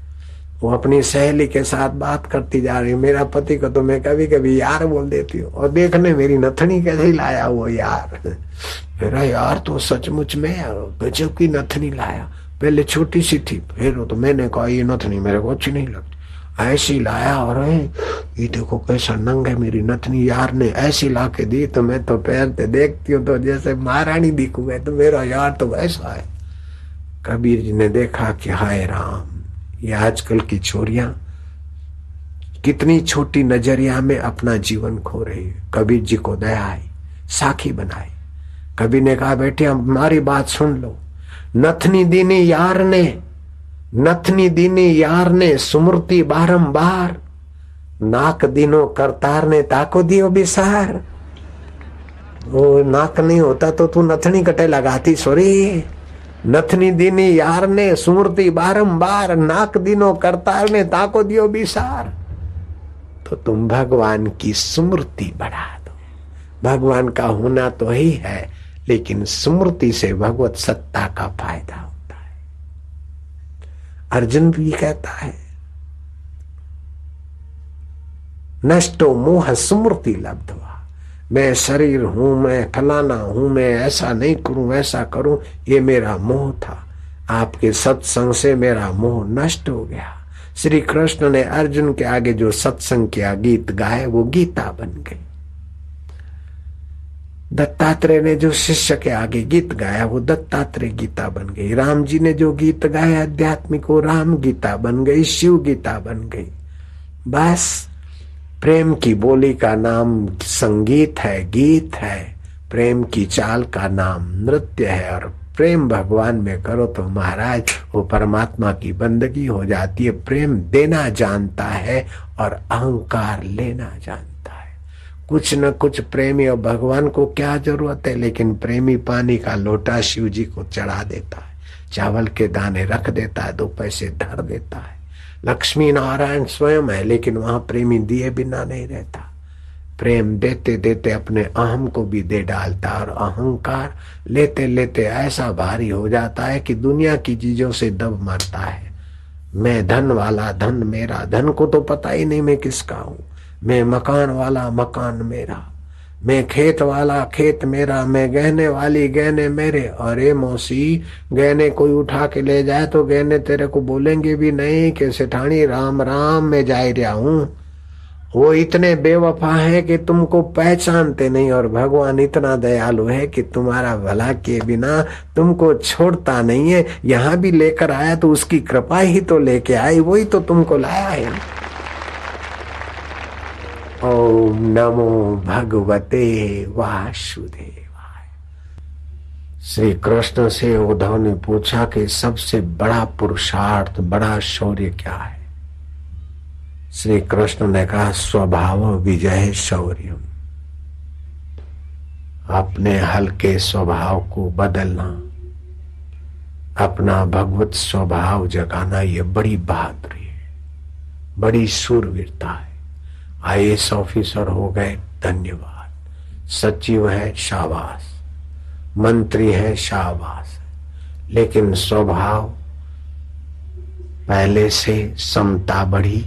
वो अपनी सहेली के साथ बात करती जा रही। मेरा पति को तो मैं कभी कभी यार बोल देती हूँ, और देखने मेरी नथनी कैसे लाया वो यार। मेरा यार तो सचमुच में गजब की नथनी लाया। पहले छोटी सी थी, फिर तो मैंने कहा ये नथनी मेरे को अच्छी नहीं लगती, ऐसी लाया। और ये देखो कैसा नंग है मेरी नथनी, यार ने ऐसी ला के दी, तो मैं तो पहनते देखती हूँ तो जैसे महारानी दिखूं मैं, तो मेरा यार तो वैसा है। कबीर जी ने देखा कि हाय राम, ये आजकल की छोरियां कितनी छोटी नजरिया में अपना जीवन खो रही है। कबीर जी को दया आई, साखी बनाई। कबीर ने कहा, बेटे हमारी बात सुन लो। नथनी दीनी यार ने सुमृति बारंबार, नाक दिनो करतार ने ताको दियो बिसार। वो नाक नहीं होता तो तू नथनी कटे लगाती, सॉरी। नथनी दीनी यार ने सुमृति बारंबार, नाक दिनो करतार ने ताको दियो बिसार। तो तुम भगवान की स्मृति बढ़ा दो। भगवान का होना तो ही है, लेकिन स्मृति से भगवत सत्ता का फायदा होता है। अर्जुन भी कहता है नष्टो मोह स्मृति लब्धवा, मैं शरीर हूं, मैं फलाना हूं, मैं ऐसा नहीं करूं वैसा करूं, ये मेरा मोह था। आपके सत्संग से मेरा मोह नष्ट हो गया। श्री कृष्ण ने अर्जुन के आगे जो सत्संग किया, गीत गाए, वो गीता बन गई। दत्तात्रेय ने जो शिष्य के आगे गीत गाया, वो दत्तात्रेय गीता बन गई। राम जी ने जो गीत गाए आध्यात्मिक, वो राम गीता बन गई, शिव गीता बन गई। बस प्रेम की बोली का नाम संगीत है, गीत है। प्रेम की चाल का नाम नृत्य है। और प्रेम भगवान में करो तो महाराज वो परमात्मा की बंदगी हो जाती है। प्रेम देना जानता है और अहंकार लेना जानता है। कुछ न कुछ प्रेमी, और भगवान को क्या जरूरत है, लेकिन प्रेमी पानी का लोटा शिव जी को चढ़ा देता है, चावल के दाने रख देता है, 2 पैसे धर देता है। लक्ष्मी नारायण स्वयं है, लेकिन वहां प्रेमी दिए बिना नहीं रहता। प्रेम देते देते अपने अहम को भी दे डालता, और अहंकार लेते लेते ऐसा भारी हो जाता है कि दुनिया की चीजों से दब मरता है। मैं धन वाला, धन मेरा, धन को तो पता ही नहीं मैं किसका हूं। मैं मकान वाला, मकान मेरा। मैं खेत वाला, खेत मेरा। मैं गहने वाली, गहने मेरे। अरे मौसी, गहने कोई उठा के ले जाए तो गहने तेरे को बोलेंगे भी नहीं कि सेठानी राम राम मैं जा रहा हूं। वो इतने बेवफा है कि तुमको पहचानते नहीं, और भगवान इतना दयालु है कि तुम्हारा भला किए बिना तुमको छोड़ता नहीं है। यहां भी लेकर आया तो उसकी कृपा ही तो लेके आई, वही तो तुमको लाया है। ओम नमो भगवते वासुदेवाय। श्री कृष्ण से उद्धव ने पूछा कि सबसे बड़ा पुरुषार्थ, बड़ा शौर्य क्या है? श्री कृष्ण ने कहा स्वभाव विजय शौर्य। अपने हल्के स्वभाव को बदलना, अपना भगवत स्वभाव जगाना, ये बड़ी बहादुरी है, बड़ी शूरवीरता है। IAS ऑफिसर हो गए, धन्यवाद। सचिव है, शाबाश। मंत्री है, शाबाश। लेकिन स्वभाव पहले से समता बढ़ी,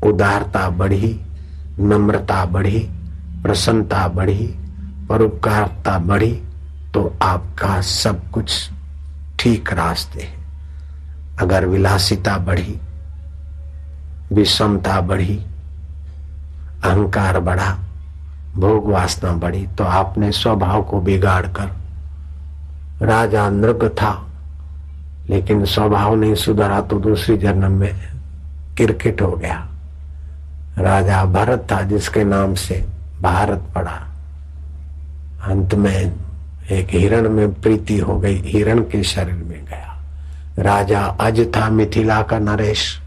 उदारता बढ़ी, नम्रता बढ़ी, प्रसन्नता बढ़ी, परोपकारता बढ़ी, तो आपका सब कुछ ठीक रास्ते है। अगर विलासिता बढ़ी, विषमता बढ़ी, अहंकार बढ़ा, भोग वासना बढ़ी, तो आपने स्वभाव को बिगाड़ कर, राजा नृग था लेकिन स्वभाव नहीं सुधरा तो दूसरी जन्म में क्रिकेट हो गया। राजा भरत था जिसके नाम से भारत पड़ा। अंत में एक हिरण में प्रीति हो गई, हिरण के शरीर में गया। राजा अज था, मिथिला का नरेश।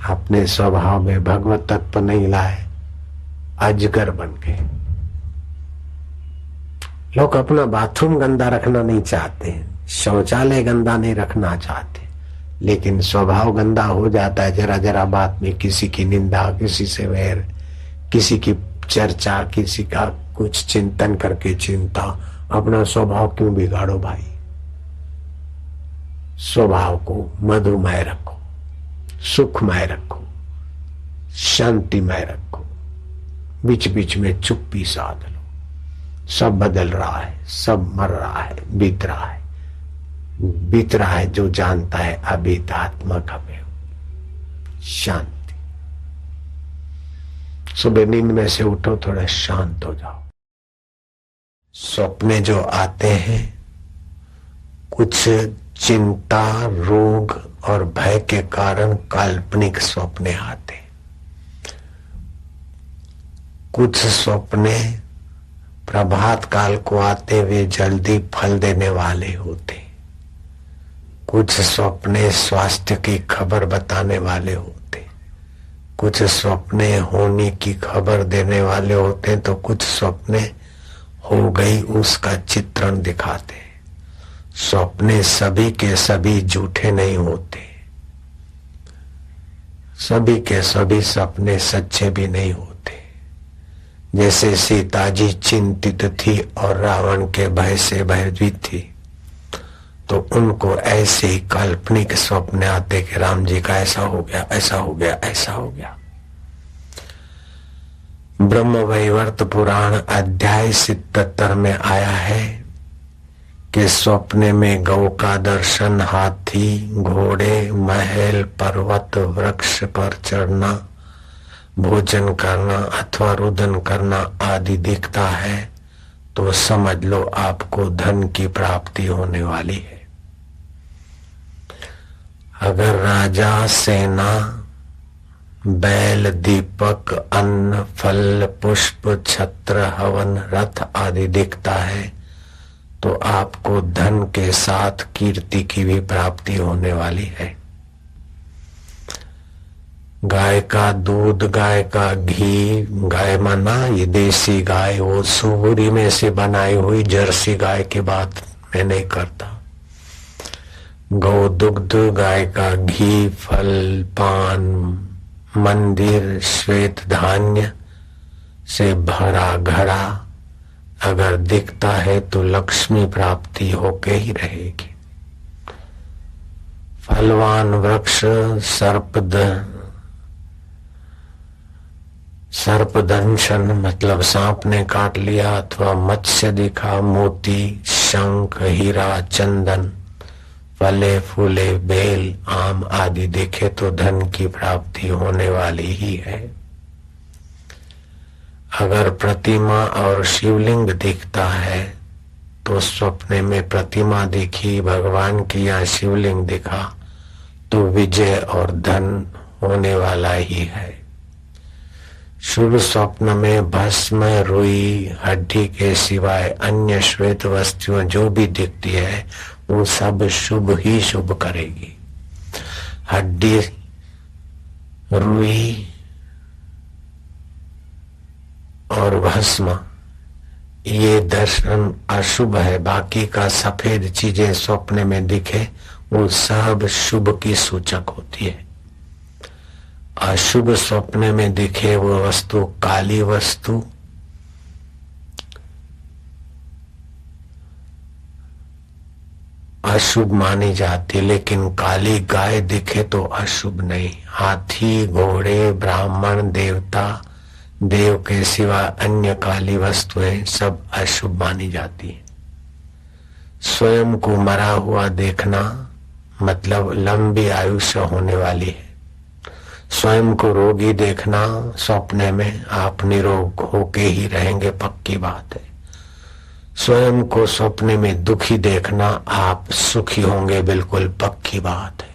अपने स्वभाव में भगवत तत्व नहीं लाए, अजगर बन गए। लोग अपना बाथरूम गंदा रखना नहीं चाहते हैं, शौचालय गंदा नहीं रखना चाहते, लेकिन स्वभाव गंदा हो जाता है जरा जरा बात में। किसी की निंदा, किसी से वैर, किसी की चर्चा, किसी का कुछ चिंतन करके चिंता। अपना स्वभाव क्यों बिगाड़ो भाई? स्वभाव को मधुमय रखो, सुखमय रखो, शांतिमय रखो। बीच बीच में चुप्पी साध लो। सब बदल रहा है, सब मर रहा है, बीत रहा है। बीत रहा है जो जानता है अभीतात्मक हमें शांति। सुबह नींद में से उठो, थोड़ा शांत हो जाओ। सपने जो आते हैं, कुछ चिंता, रोग और भय के कारण काल्पनिक सपने आते। कुछ सपने प्रभात काल को आते हुए जल्दी फल देने वाले होते। कुछ सपने स्वास्थ्य की खबर बताने वाले होते। कुछ सपने होने की खबर देने वाले होते, तो कुछ सपने हो गई उसका चित्रण दिखाते। सपने सभी के सभी झूठे नहीं होते, सभी के सभी सपने सच्चे भी नहीं होते। जैसे सीता जी चिंतित थी और रावण के भय से भयभीत थी, तो उनको ऐसे ही काल्पनिक स्वप्न आते कि राम जी का ऐसा हो गया, ऐसा हो गया, ऐसा हो गया। ब्रह्म वैवर्त पुराण अध्याय 77 में आया है कि स्वप्ने में गौ का दर्शन, हाथी, घोड़े, महल, पर्वत, वृक्ष पर चढ़ना, भोजन करना अथवा रुदन करना आदि दिखता है तो समझ लो आपको धन की प्राप्ति होने वाली है। अगर राजा, सेना, बैल, दीपक, अन्न, फल, पुष्प, छत्र, हवन, रथ आदि दिखता है तो आपको धन के साथ कीर्ति की भी प्राप्ति होने वाली है। गाय का दूध, गाय का घी, गाय माना ये देसी गाय, वो सूरी में से बनाई हुई जर्सी गाय की बात मैं नहीं करता। गौ दुग्ध, गाय का घी, फल, पान, मंदिर, श्वेत धान्य से भरा घड़ा अगर दिखता है तो लक्ष्मी प्राप्ति होके ही रहेगी। फलवान वृक्ष, सर्पदंशन मतलब सांप ने काट लिया अथवा मत्स्य दिखा, मोती, शंख, हीरा, चंदन, फले फूले, बेल, आम आदि दिखे तो धन की प्राप्ति होने वाली ही है। अगर प्रतिमा और शिवलिंग दिखता है तो स्वप्ने में प्रतिमा दिखी, भगवान की या शिवलिंग दिखा तो विजय और धन होने वाला ही है। शुभ स्वप्न में भस्म, रुई, हड्डी के सिवाय अन्य श्वेत वस्तुएं जो भी दिखती है वो सब शुभ ही शुभ करेगी। हड्डी, रुई और भस्म ये दर्शन अशुभ है। बाकी का सफेद चीजें स्वप्न में दिखे वो सब शुभ की सूचक होती है। अशुभ स्वप्न में दिखे वो वस्तु, काली वस्तु, अशुभ मानी जाती, लेकिन काली गाय दिखे तो अशुभ नहीं। हाथी, घोड़े, ब्राह्मण, देवता, देव के सिवा अन्य काली वस्तुएं सब अशुभ मानी जाती है। स्वयं को मरा हुआ देखना मतलब लंबी आयुष्य होने वाली है। स्वयं को रोगी देखना, स्वप्ने में आप निरोग होके ही रहेंगे, पक्की बात है। स्वयं को स्वप्ने में दुखी देखना, आप सुखी होंगे, बिल्कुल पक्की बात है।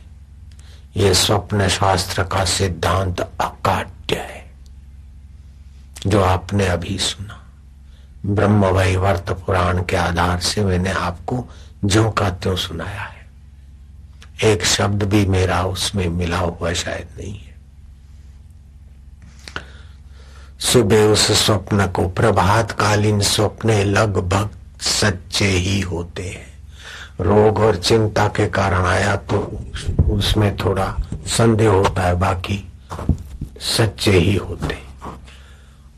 ये स्वप्न शास्त्र का सिद्धांत अकाट्य है जो आपने अभी सुना। ब्रह्म वैवर्त पुराण के आधार से मैंने आपको ज्यों का त्यों सुनाया है। एक शब्द भी मेरा उसमें मिला हुआ शायद नहीं है। सुबह उस स्वप्न को, प्रभातकालीन स्वप्ने लगभग सच्चे ही होते हैं। रोग और चिंता के कारण आया तो उसमें थोड़ा संदेह होता है, बाकी सच्चे ही होते हैं।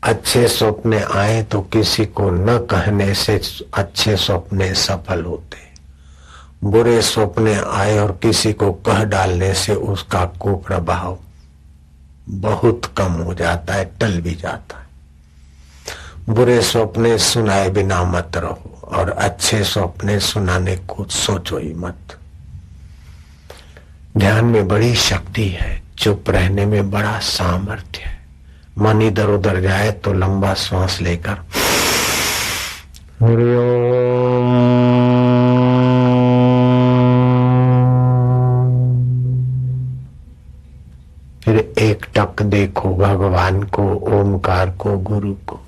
अच्छे सपने आए तो किसी को न कहने से अच्छे सपने सफल होते। बुरे सपने आए और किसी को कह डालने से उसका कुप्रभाव बहुत कम हो जाता है, टल भी जाता है। बुरे सपने सुनाए बिना मत रहो और अच्छे सपने सुनाने को सोचो ही मत। ध्यान में बड़ी शक्ति है, चुप रहने में बड़ा सामर्थ्य है। मन इधर उधर जाए तो लंबा श्वास लेकर फिर एक टक देखो भगवान को, ओमकार को, गुरु को।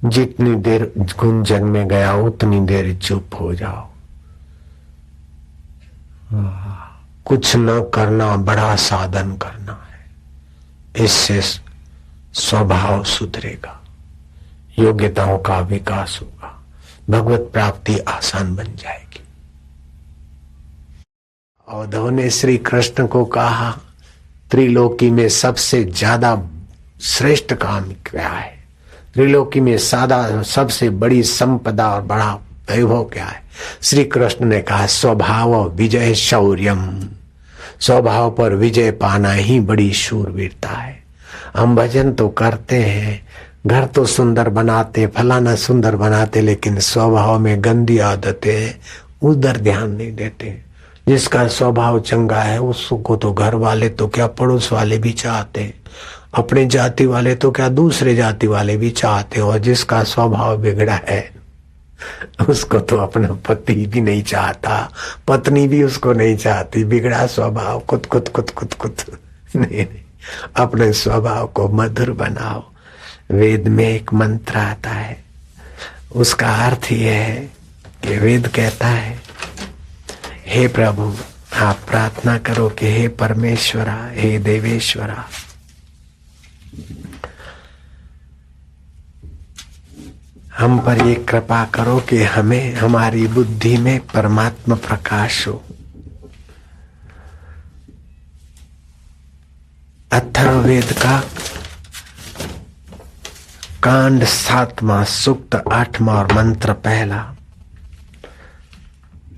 जितनी देर गुंजन में गया उतनी देर चुप हो जाओ। कुछ न करना बड़ा साधन करना है, इससे स्वभाव सुधरेगा, योग्यताओं का विकास होगा, भगवत प्राप्ति आसान बन जाएगी। उद्धव ने श्री कृष्ण को कहा, त्रिलोकी में सबसे ज्यादा श्रेष्ठ काम क्या है? त्रिलोकी में सबसे बड़ी संपदा और बड़ा वैभव क्या है? श्री कृष्ण ने कहा स्वभाव विजय शौर्यम, स्वभाव पर विजय पाना ही बड़ी शूरवीरता है। हम भजन तो करते हैं, घर तो सुंदर बनाते, फलाना सुंदर बनाते, लेकिन स्वभाव में गंदी आदतें हैं, उधर ध्यान नहीं देते। जिसका स्वभाव चंगा है उसको तो घर वाले तो क्या पड़ोस वाले भी चाहते हैं, अपने जाति वाले तो क्या दूसरे जाति वाले भी चाहते हैं। और जिसका स्वभाव बिगड़ा है उसको तो अपना पति भी नहीं चाहता, पत्नी भी उसको नहीं चाहती। बिगड़ा स्वभाव कुत कुत कुत कुत कुत नहीं, अपने स्वभाव को मधुर बनाओ। वेद में एक मंत्र आता है, उसका अर्थ यह है कि वेद कहता है, हे प्रभु, आप प्रार्थना करो कि हे परमेश्वरा, हे देवेश्वरा, हम पर ये कृपा करो कि हमें हमारी बुद्धि में परमात्मा प्रकाश हो। अथर्ववेद का कांड 7वां, सूक्त 8वां और मंत्र पहला,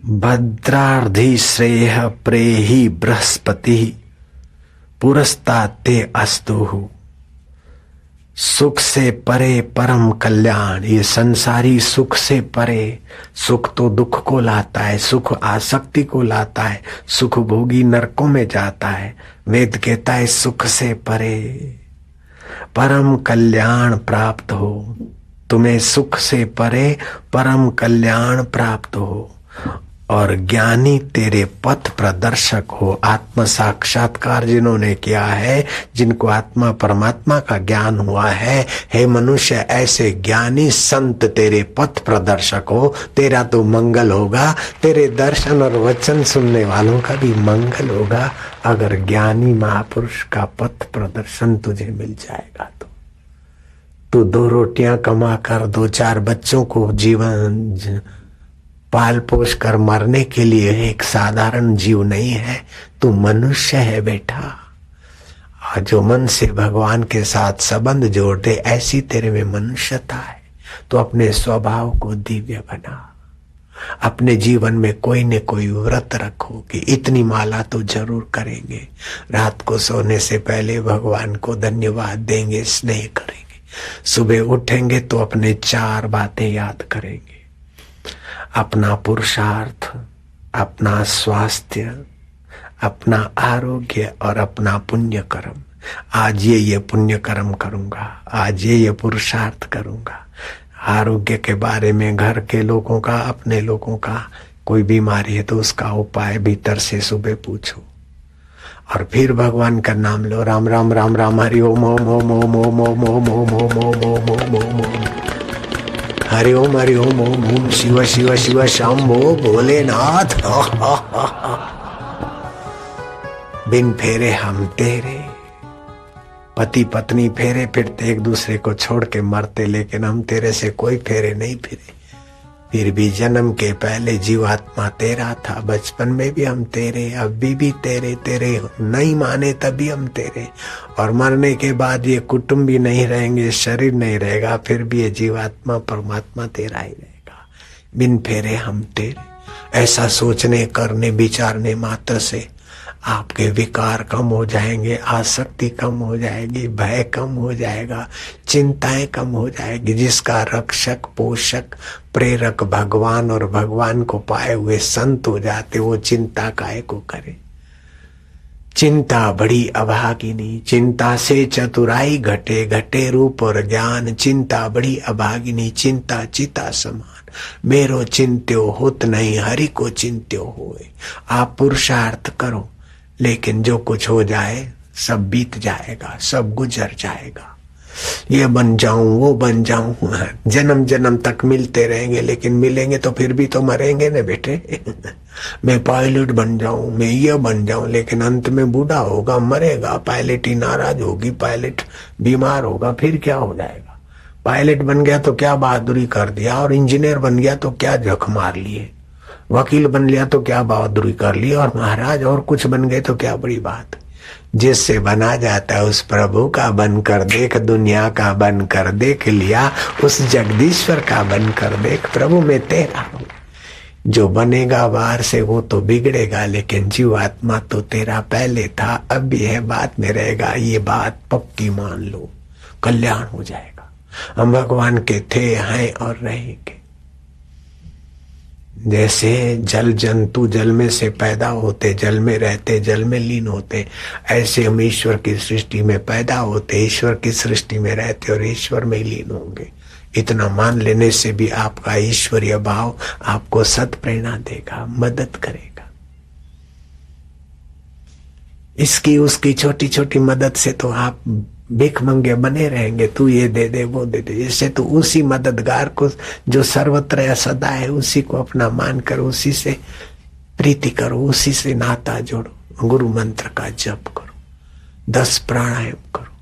भद्रार्धि श्रेय प्रेहि बृहस्पति पुरस्ताते अस्तु। सुख से परे परम कल्याण। ये संसारी सुख से परे, सुख तो दुख को लाता है, सुख आसक्ति को लाता है, सुख भोगी नरकों में जाता है। वेद कहता है सुख से परे परम कल्याण प्राप्त हो, तुम्हें सुख से परे परम कल्याण प्राप्त हो। और ज्ञानी तेरे पथ प्रदर्शक हो। आत्म साक्षात्कार जिन्होंने किया है, जिनको आत्मा परमात्मा का ज्ञान हुआ है, हे मनुष्य, ऐसे ज्ञानी संत तेरे पथ प्रदर्शक हो। तेरा तो मंगल होगा, तेरे दर्शन और वचन सुनने वालों का भी मंगल होगा, अगर ज्ञानी महापुरुष का पथ प्रदर्शन तुझे मिल जाएगा तो। तू 2 रोटियां कमा कर 2-4 बच्चों को जीवन पाल पोष कर मरने के लिए एक साधारण जीव नहीं है, तू मनुष्य है बेटा। और जो मन से भगवान के साथ संबंध जोड़ दे, ऐसी तेरे में मनुष्यता है। तो अपने स्वभाव को दिव्य बना। अपने जीवन में कोई न कोई व्रत रखो कि इतनी माला तो जरूर करेंगे, रात को सोने से पहले भगवान को धन्यवाद देंगे, स्नेह करेंगे, सुबह उठेंगे तो अपने 4 बातें याद करेंगे, अपना पुरुषार्थ, अपना स्वास्थ्य, अपना आरोग्य और अपना पुण्य कर्म। आज ये पुण्य कर्म करूंगा, आज ये पुरुषार्थ करूंगा। आरोग्य के बारे में घर के लोगों का, अपने लोगों का कोई बीमारी है तो उसका उपाय भीतर से सुबह पूछो और फिर भगवान का नाम लो। राम राम राम राम, हरि ओम ओम ओम ओम ओम ओम ओम ओम ओम ओम ओम ओम ओम, हरि ओम ओम ओम, शिव शिव शिव शंभो भोलेनाथ। बिन फेरे हम तेरे, पति पत्नी फेरे फिरते एक दूसरे को छोड़ के मरते, लेकिन हम तेरे से कोई फेरे नहीं फिरे। फिर भी जन्म के पहले जीवात्मा तेरा था, बचपन में भी हम तेरे, अभी भी तेरे, तेरे नहीं माने तभी हम तेरे। और मरने के बाद ये कुटुंब भी नहीं रहेंगे, शरीर नहीं रहेगा, फिर भी ये जीवात्मा परमात्मा तेरा ही रहेगा। बिन फेरे हम तेरे। ऐसा सोचने करने विचारने मात्र से आपके विकार कम हो जाएंगे, आसक्ति कम हो जाएगी, भय कम हो जाएगा, चिंताएं कम हो जाएगी। जिसका रक्षक पोषक प्रेरक भगवान और भगवान को पाए हुए संत हो जाते, वो चिंता काहे को करे। चिंता बड़ी अभागिनी, चिंता से चतुराई घटे, घटे रूप और ज्ञान। चिंता बड़ी अभागिनी, चिंता चिता समान। मेरो चिंत्यो होत नहीं, हरि को चिंत्यो होए। आप पुरुषार्थ करो, लेकिन जो कुछ हो जाए सब बीत जाएगा, सब गुजर जाएगा। ये बन जाऊं, वो बन जाऊं, जन्म जन्म तक मिलते रहेंगे, लेकिन मिलेंगे तो फिर भी तो मरेंगे न बेटे। मैं पायलट बन जाऊं, मैं ये बन जाऊं, लेकिन अंत में बूढ़ा होगा, मरेगा। पायलट ही नाराज होगी, पायलट बीमार होगा, फिर क्या हो जाएगा। पायलट बन गया तो क्या बहादुरी कर दिया, और इंजीनियर बन गया तो क्या जख मार लिए, वकील बन लिया तो क्या बहादुरी कर ली, और महाराज और कुछ बन गए तो क्या बड़ी बात। जिससे बना जाता है उस प्रभु का बनकर देख, दुनिया का बनकर देख लिया, उस जगदीश्वर का बनकर देख, प्रभु में तेरा हूं। जो बनेगा बाहर से वो तो बिगड़ेगा, लेकिन जीव आत्मा तो तेरा पहले था, अब भी है, बाद में रहेगा। ये बात पक्की मान लो, कल्याण हो जाएगा। हम भगवान के थे, हैं और रहेंगे। जैसे जल जंतु जल में से पैदा होते, जल में रहते, जल में लीन होते, ऐसे हम ईश्वर की सृष्टि में पैदा होते, ईश्वर की सृष्टि में रहते और ईश्वर में लीन होंगे। इतना मान लेने से भी आपका ईश्वरीय भाव आपको सत प्रेरणा देगा, मदद करेगा। इसकी उसकी छोटी छोटी मदद से तो आप भीख मंगे बने रहेंगे, तू ये दे दे वो दे दे। इससे तो उसी मददगार को जो सर्वत्र सदा है उसी को अपना मानकर उसी से प्रीति करो, उसी से नाता जोड़ो, गुरु मंत्र का जप करो, 10 प्राणायाम करो।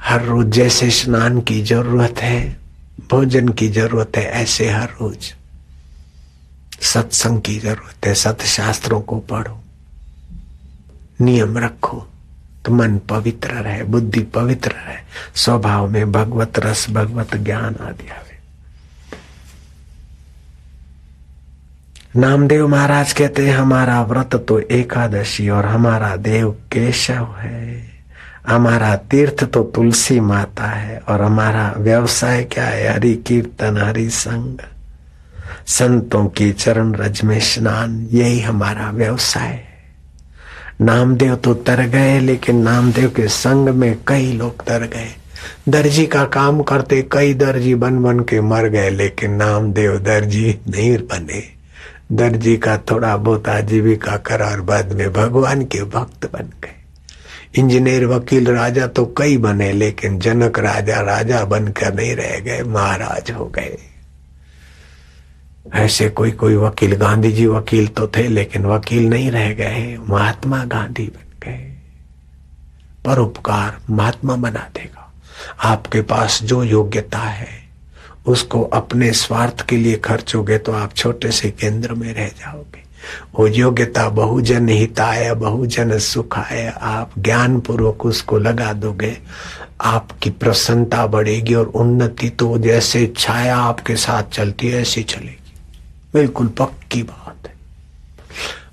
हर रोज जैसे स्नान की जरूरत है, भोजन की जरूरत है, ऐसे हर रोज सत्संग की जरूरत है। सत्शास्त्रों को पढ़ो, नियम रखो तो मन पवित्र रहे, बुद्धि पवित्र रहे, स्वभाव में भगवत रस भगवत ज्ञान आदि आवे। नामदेव महाराज कहते हैं, हमारा व्रत तो एकादशी और हमारा देव केशव है, हमारा तीर्थ तो तुलसी माता है और हमारा व्यवसाय क्या है? हरि कीर्तन, हरि संग, संतों की चरण रज में स्नान, यही हमारा व्यवसाय है। नामदेव तो तर गए, लेकिन नामदेव के संग में कई लोग तर गए। दर्जी का काम करते कई दर्जी बन बन के मर गए, लेकिन नामदेव दर्जी नहीं बने। दर्जी का थोड़ा बहुत आजीविका करा और बाद में भगवान के भक्त बन गए। इंजीनियर, वकील, राजा तो कई बने, लेकिन जनक राजा राजा बनकर नहीं रह गए, महाराज हो गए। ऐसे कोई कोई वकील, गांधी जी वकील तो थे लेकिन वकील नहीं रह गए, महात्मा गांधी बन गए। परोपकार महात्मा बना देगा। आपके पास जो योग्यता है उसको अपने स्वार्थ के लिए खर्चोगे तो आप छोटे से केंद्र में रह जाओगे। वो योग्यता बहुजन हिताय बहुजन सुखाय, आप ज्ञान पूर्वक उसको लगा दोगे, आपकी प्रसन्नता बढ़ेगी और उन्नति तो जैसे छाया आपके साथ चलती है ऐसी चलेगी। बिल्कुल पक्की बात है।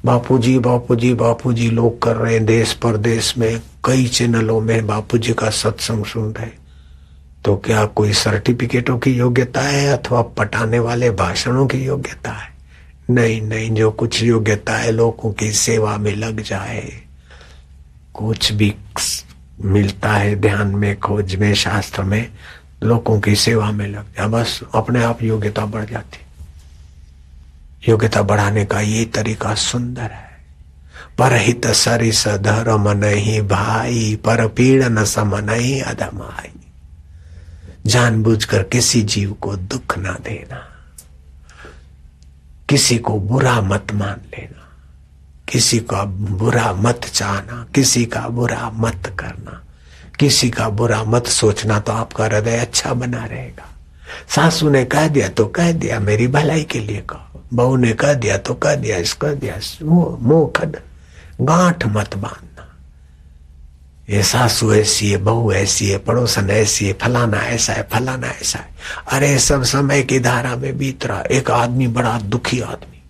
बापूजी बापूजी बापूजी लोग कर रहे हैं, देश परदेश में कई चैनलों में बापूजी का सत्संग सुन रहे, तो क्या कोई सर्टिफिकेटों की योग्यता है अथवा पटाने वाले भाषणों की योग्यता है? नहीं नहीं, जो कुछ योग्यता है लोगों की सेवा में लग जाए, कुछ भी मिलता है ध्यान में, खोज में, शास्त्र में, लोगों की सेवा में लग जाए, बस अपने आप योग्यता बढ़ जाती। योग्यता बढ़ाने का ये तरीका सुंदर है। परहित सरिस धर्म नहीं भाई, पर पीड़न सम नहीं अधमाई। जानबूझकर किसी जीव को दुख ना देना, किसी को बुरा मत मान लेना, किसी का बुरा मत चाहना, किसी का बुरा मत करना, किसी का बुरा मत सोचना, तो आपका हृदय अच्छा बना रहेगा। सासू ने कह दिया तो कह दिया, मेरी भलाई के लिए कहो। बहू ने कह दिया तो कह दिया, इसका दिया, मुंह खड, गांठ मत बांधना। ये सासू ऐसी है, बहू ऐसी है, पड़ोसन ऐसी है, फलाना ऐसा है, फलाना ऐसा है। अरे सब समय की धारा में बीत रहा। एक आदमी, बड़ा दुखी आदमी,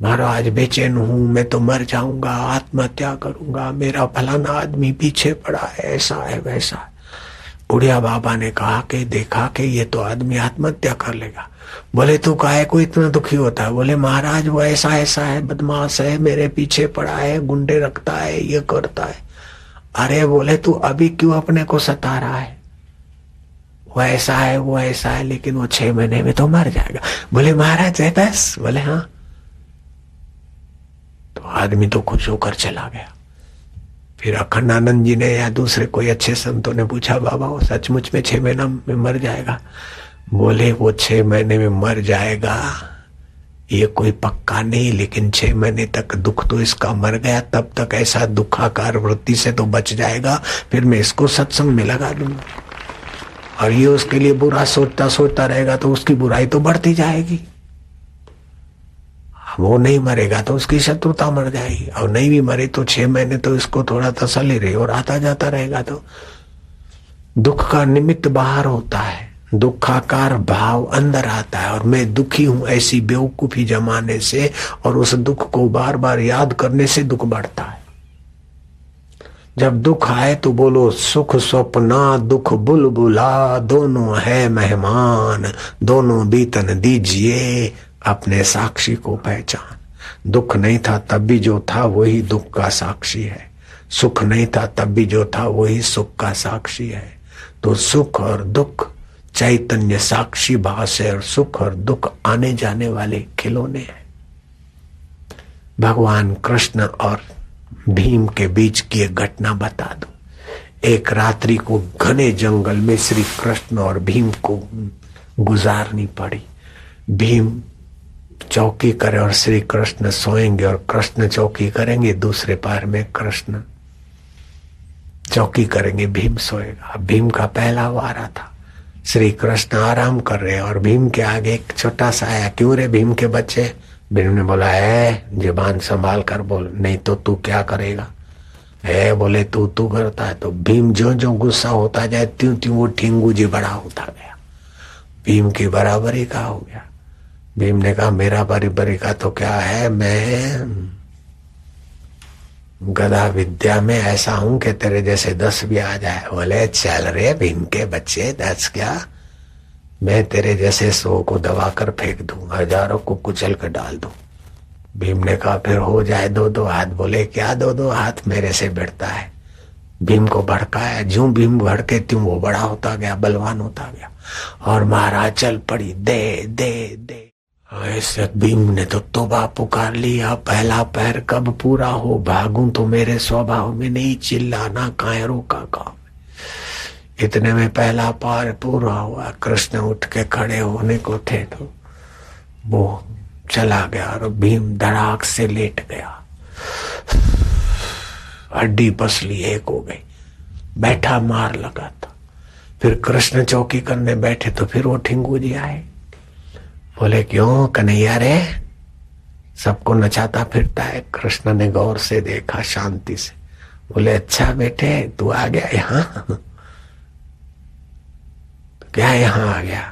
महाराज बेचैन हूं, मैं तो मर जाऊंगा, आत्महत्या करूंगा, मेरा फलाना आदमी पीछे पड़ा है, ऐसा है वैसा है। बुढ़िया बाबा ने कहा कि देखा कि ये तो आदमी आत्महत्या कर लेगा। बोले तू काहे को इतना दुखी होता है? बोले महाराज वो ऐसा ऐसा है, बदमाश है, मेरे पीछे पड़ा है, गुंडे रखता है, ये करता है। अरे बोले तू अभी क्यों अपने को सता रहा है? वो ऐसा है वो ऐसा है, लेकिन वो 6 महीने में तो मर जाएगा। बोले महाराज है बस? बोले हाँ। तो आदमी तो खुश होकर चला गया। फिर अखंडानंद जी ने या दूसरे कोई अच्छे संतों ने पूछा, बाबा वो सचमुच में 6 महीना में मर जाएगा? बोले वो 6 महीने में मर जाएगा ये कोई पक्का नहीं, लेकिन 6 महीने तक दुख तो इसका मर गया, तब तक ऐसा दुखाकार वृत्ति से तो बच जाएगा, फिर मैं इसको सत्संग में लगा दूंगा। और ये उसके लिए बुरा सोचता सोचता रहेगा तो उसकी बुराई तो बढ़ती जाएगी। वो नहीं मरेगा तो उसकी शत्रुता मर जाएगी, और नहीं भी मरे तो 6 महीने तो इसको थोड़ा तसल्ली रहे, और आता जाता रहेगा। तो दुख का निमित्त बाहर होता है, दुखाकार भाव अंदर आता है, और मैं दुखी हूं ऐसी बेवकूफी जमाने से और उस दुख को बार बार याद करने से दुख बढ़ता है। जब दुख आए तो बोलो सुख स्वप्ना दुख बुलबुला, दोनों है मेहमान, दोनों बीतन दीजिए, अपने साक्षी को पहचान। दुख नहीं था तब भी जो था वही दुख का साक्षी है, सुख नहीं था तब भी जो था वही सुख का साक्षी है। तो सुख और दुख चैतन्य साक्षी भास है, और सुख और दुख आने जाने वाले खिलौने हैं। भगवान कृष्ण और भीम के बीच की एक घटना बता दो। एक रात्रि को घने जंगल में श्री कृष्ण और भीम को गुजारनी पड़ी। भीम चौकी करे और श्री कृष्ण सोएंगे, और कृष्ण चौकी करेंगे दूसरे पार में, कृष्ण चौकी करेंगे, भीम सोएगा। भीम का पहला वारा था। श्री कृष्ण आराम कर रहे और भीम के आगे एक छोटा सा आया। क्यों रे भीम के बच्चे? भीम ने बोला है जुबान संभाल कर बोल, नहीं तो तू क्या करेगा। है बोले तू करता है। तो भीम जो जो गुस्सा होता जाए त्यों त्यों वो ठिंगू जी बड़ा होता गया। भीम की बराबरी का हो गया। भीम ने कहा मेरा बराबरी का तो क्या है, मैं गदा विद्या में ऐसा हूं कि तेरे जैसे 10 भी आ जाए। बोले चल रे भीम के बच्चे 10 क्या, मैं तेरे जैसे 100 को दबा कर फेंक दूं, 1000 को कुचल कर डाल दूं। भीम ने कहा फिर हो जाए 2-2 हाथ। बोले क्या 2-2 हाथ, मेरे से बढ़ता है। भीम को भड़काया, ज्यों भीम भड़के त्यों वो बड़ा होता गया, बलवान होता गया, और महाराज चल पड़ी दे दे दे। ऐसे भीम ने तो तौबा पुकार लिया, पहला पैर कब पूरा हो, भागूं तो मेरे स्वभाव में नहीं, चिल्लाना कायरों का काम। इतने में पहला पार पूरा हुआ। कृष्ण उठ के खड़े होने को थे तो वो चला गया और भीम धड़ाक से लेट गया। हड्डी पसली एक हो गई, बैठा मार लगा था। फिर कृष्ण चौकी करने बैठे तो फिर वो ठिंगू जी आए। बोले क्यों कन्हैया रे, सबको नचाता फिरता है। कृष्ण ने गौर से देखा शांति से। बोले अच्छा बेटे तू आ गया यहाँ, क्या यहाँ आ गया।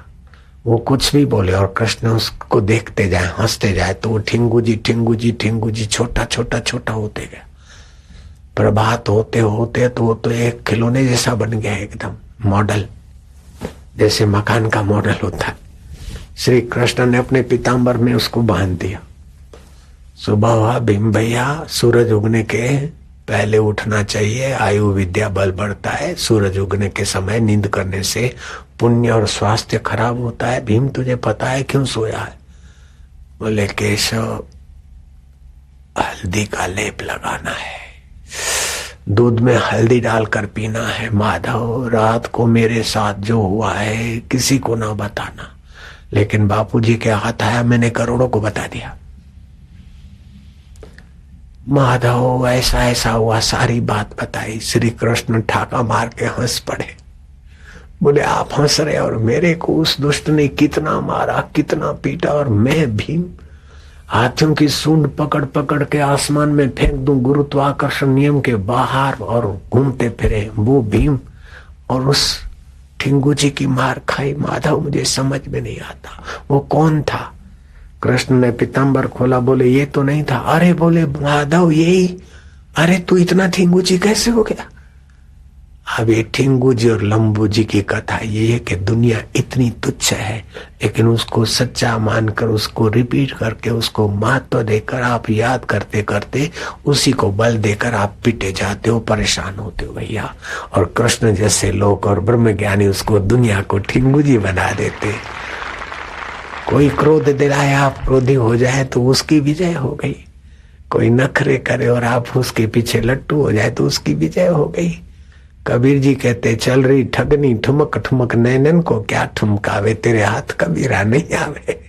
वो कुछ भी बोले और कृष्ण उसको देखते जाए हंसते जाए तो वो ठिंगू जी ठिंगू जी ठिंगू जी छोटा छोटा छोटा होते गया। प्रभात होते होते तो वो तो एक खिलौने जैसा बन गया, एकदम मॉडल, जैसे मकान का मॉडल होता है। श्री कृष्ण ने अपने पीताम्बर में उसको बांध दिया। सुबह हुआ, भीम भैया सूरज उगने के पहले उठना चाहिए, आयु विद्या बल बढ़ता है। सूरज उगने के समय नींद करने से पुण्य और स्वास्थ्य खराब होता है। भीम तुझे पता है क्यों सोया है? बोले केशव हल्दी का लेप लगाना है, दूध में हल्दी डालकर पीना है। माधव रात को मेरे साथ जो हुआ है किसी को ना बताना। लेकिन बापूजी के हाथ आया, मैंने करोड़ों को बता दिया। माधव ऐसा ऐसा हुआ, सारी बात बताई। श्री कृष्ण ठाका मार के हंस पड़े। बोले आप हंस रहे और मेरे को उस दुष्ट ने कितना मारा कितना पीटा, और मैं भीम हाथियों की सूंड पकड़ पकड़ के आसमान में फेंक दूं गुरुत्वाकर्षण नियम के बाहर और घूमते फिरे वो भीम, और उस ठिंगू जी की मार खाई। माधव मुझे समझ में नहीं आता वो कौन था। कृष्ण ने पीताम्बर खोला। बोले ये तो नहीं था। अरे बोले माधव यही। अरे तू इतना ठिंगू जी कैसे हो गया? अब ये ठिंगू जी और लंबू जी की कथा ये है कि दुनिया इतनी तुच्छ है, लेकिन उसको सच्चा मानकर उसको रिपीट करके उसको महत्व देकर आप याद करते करते उसी को बल देकर आप पिटे जाते हो, परेशान होते हो भैया। और कृष्ण जैसे लोग और ब्रह्म ज्ञानी उसको दुनिया को ठिंगू जी बना देते। कोई क्रोध दिलाए आप क्रोधी हो जाए तो उसकी विजय हो गई। कोई नखरे करे और आप उसके पीछे लट्टू हो जाए तो उसकी विजय हो गई। कबीर जी कहते चल रही ठगनी ठुमक ठुमक नैनन को क्या ठुमकावे, तेरे हाथ कबीरा नहीं आवे।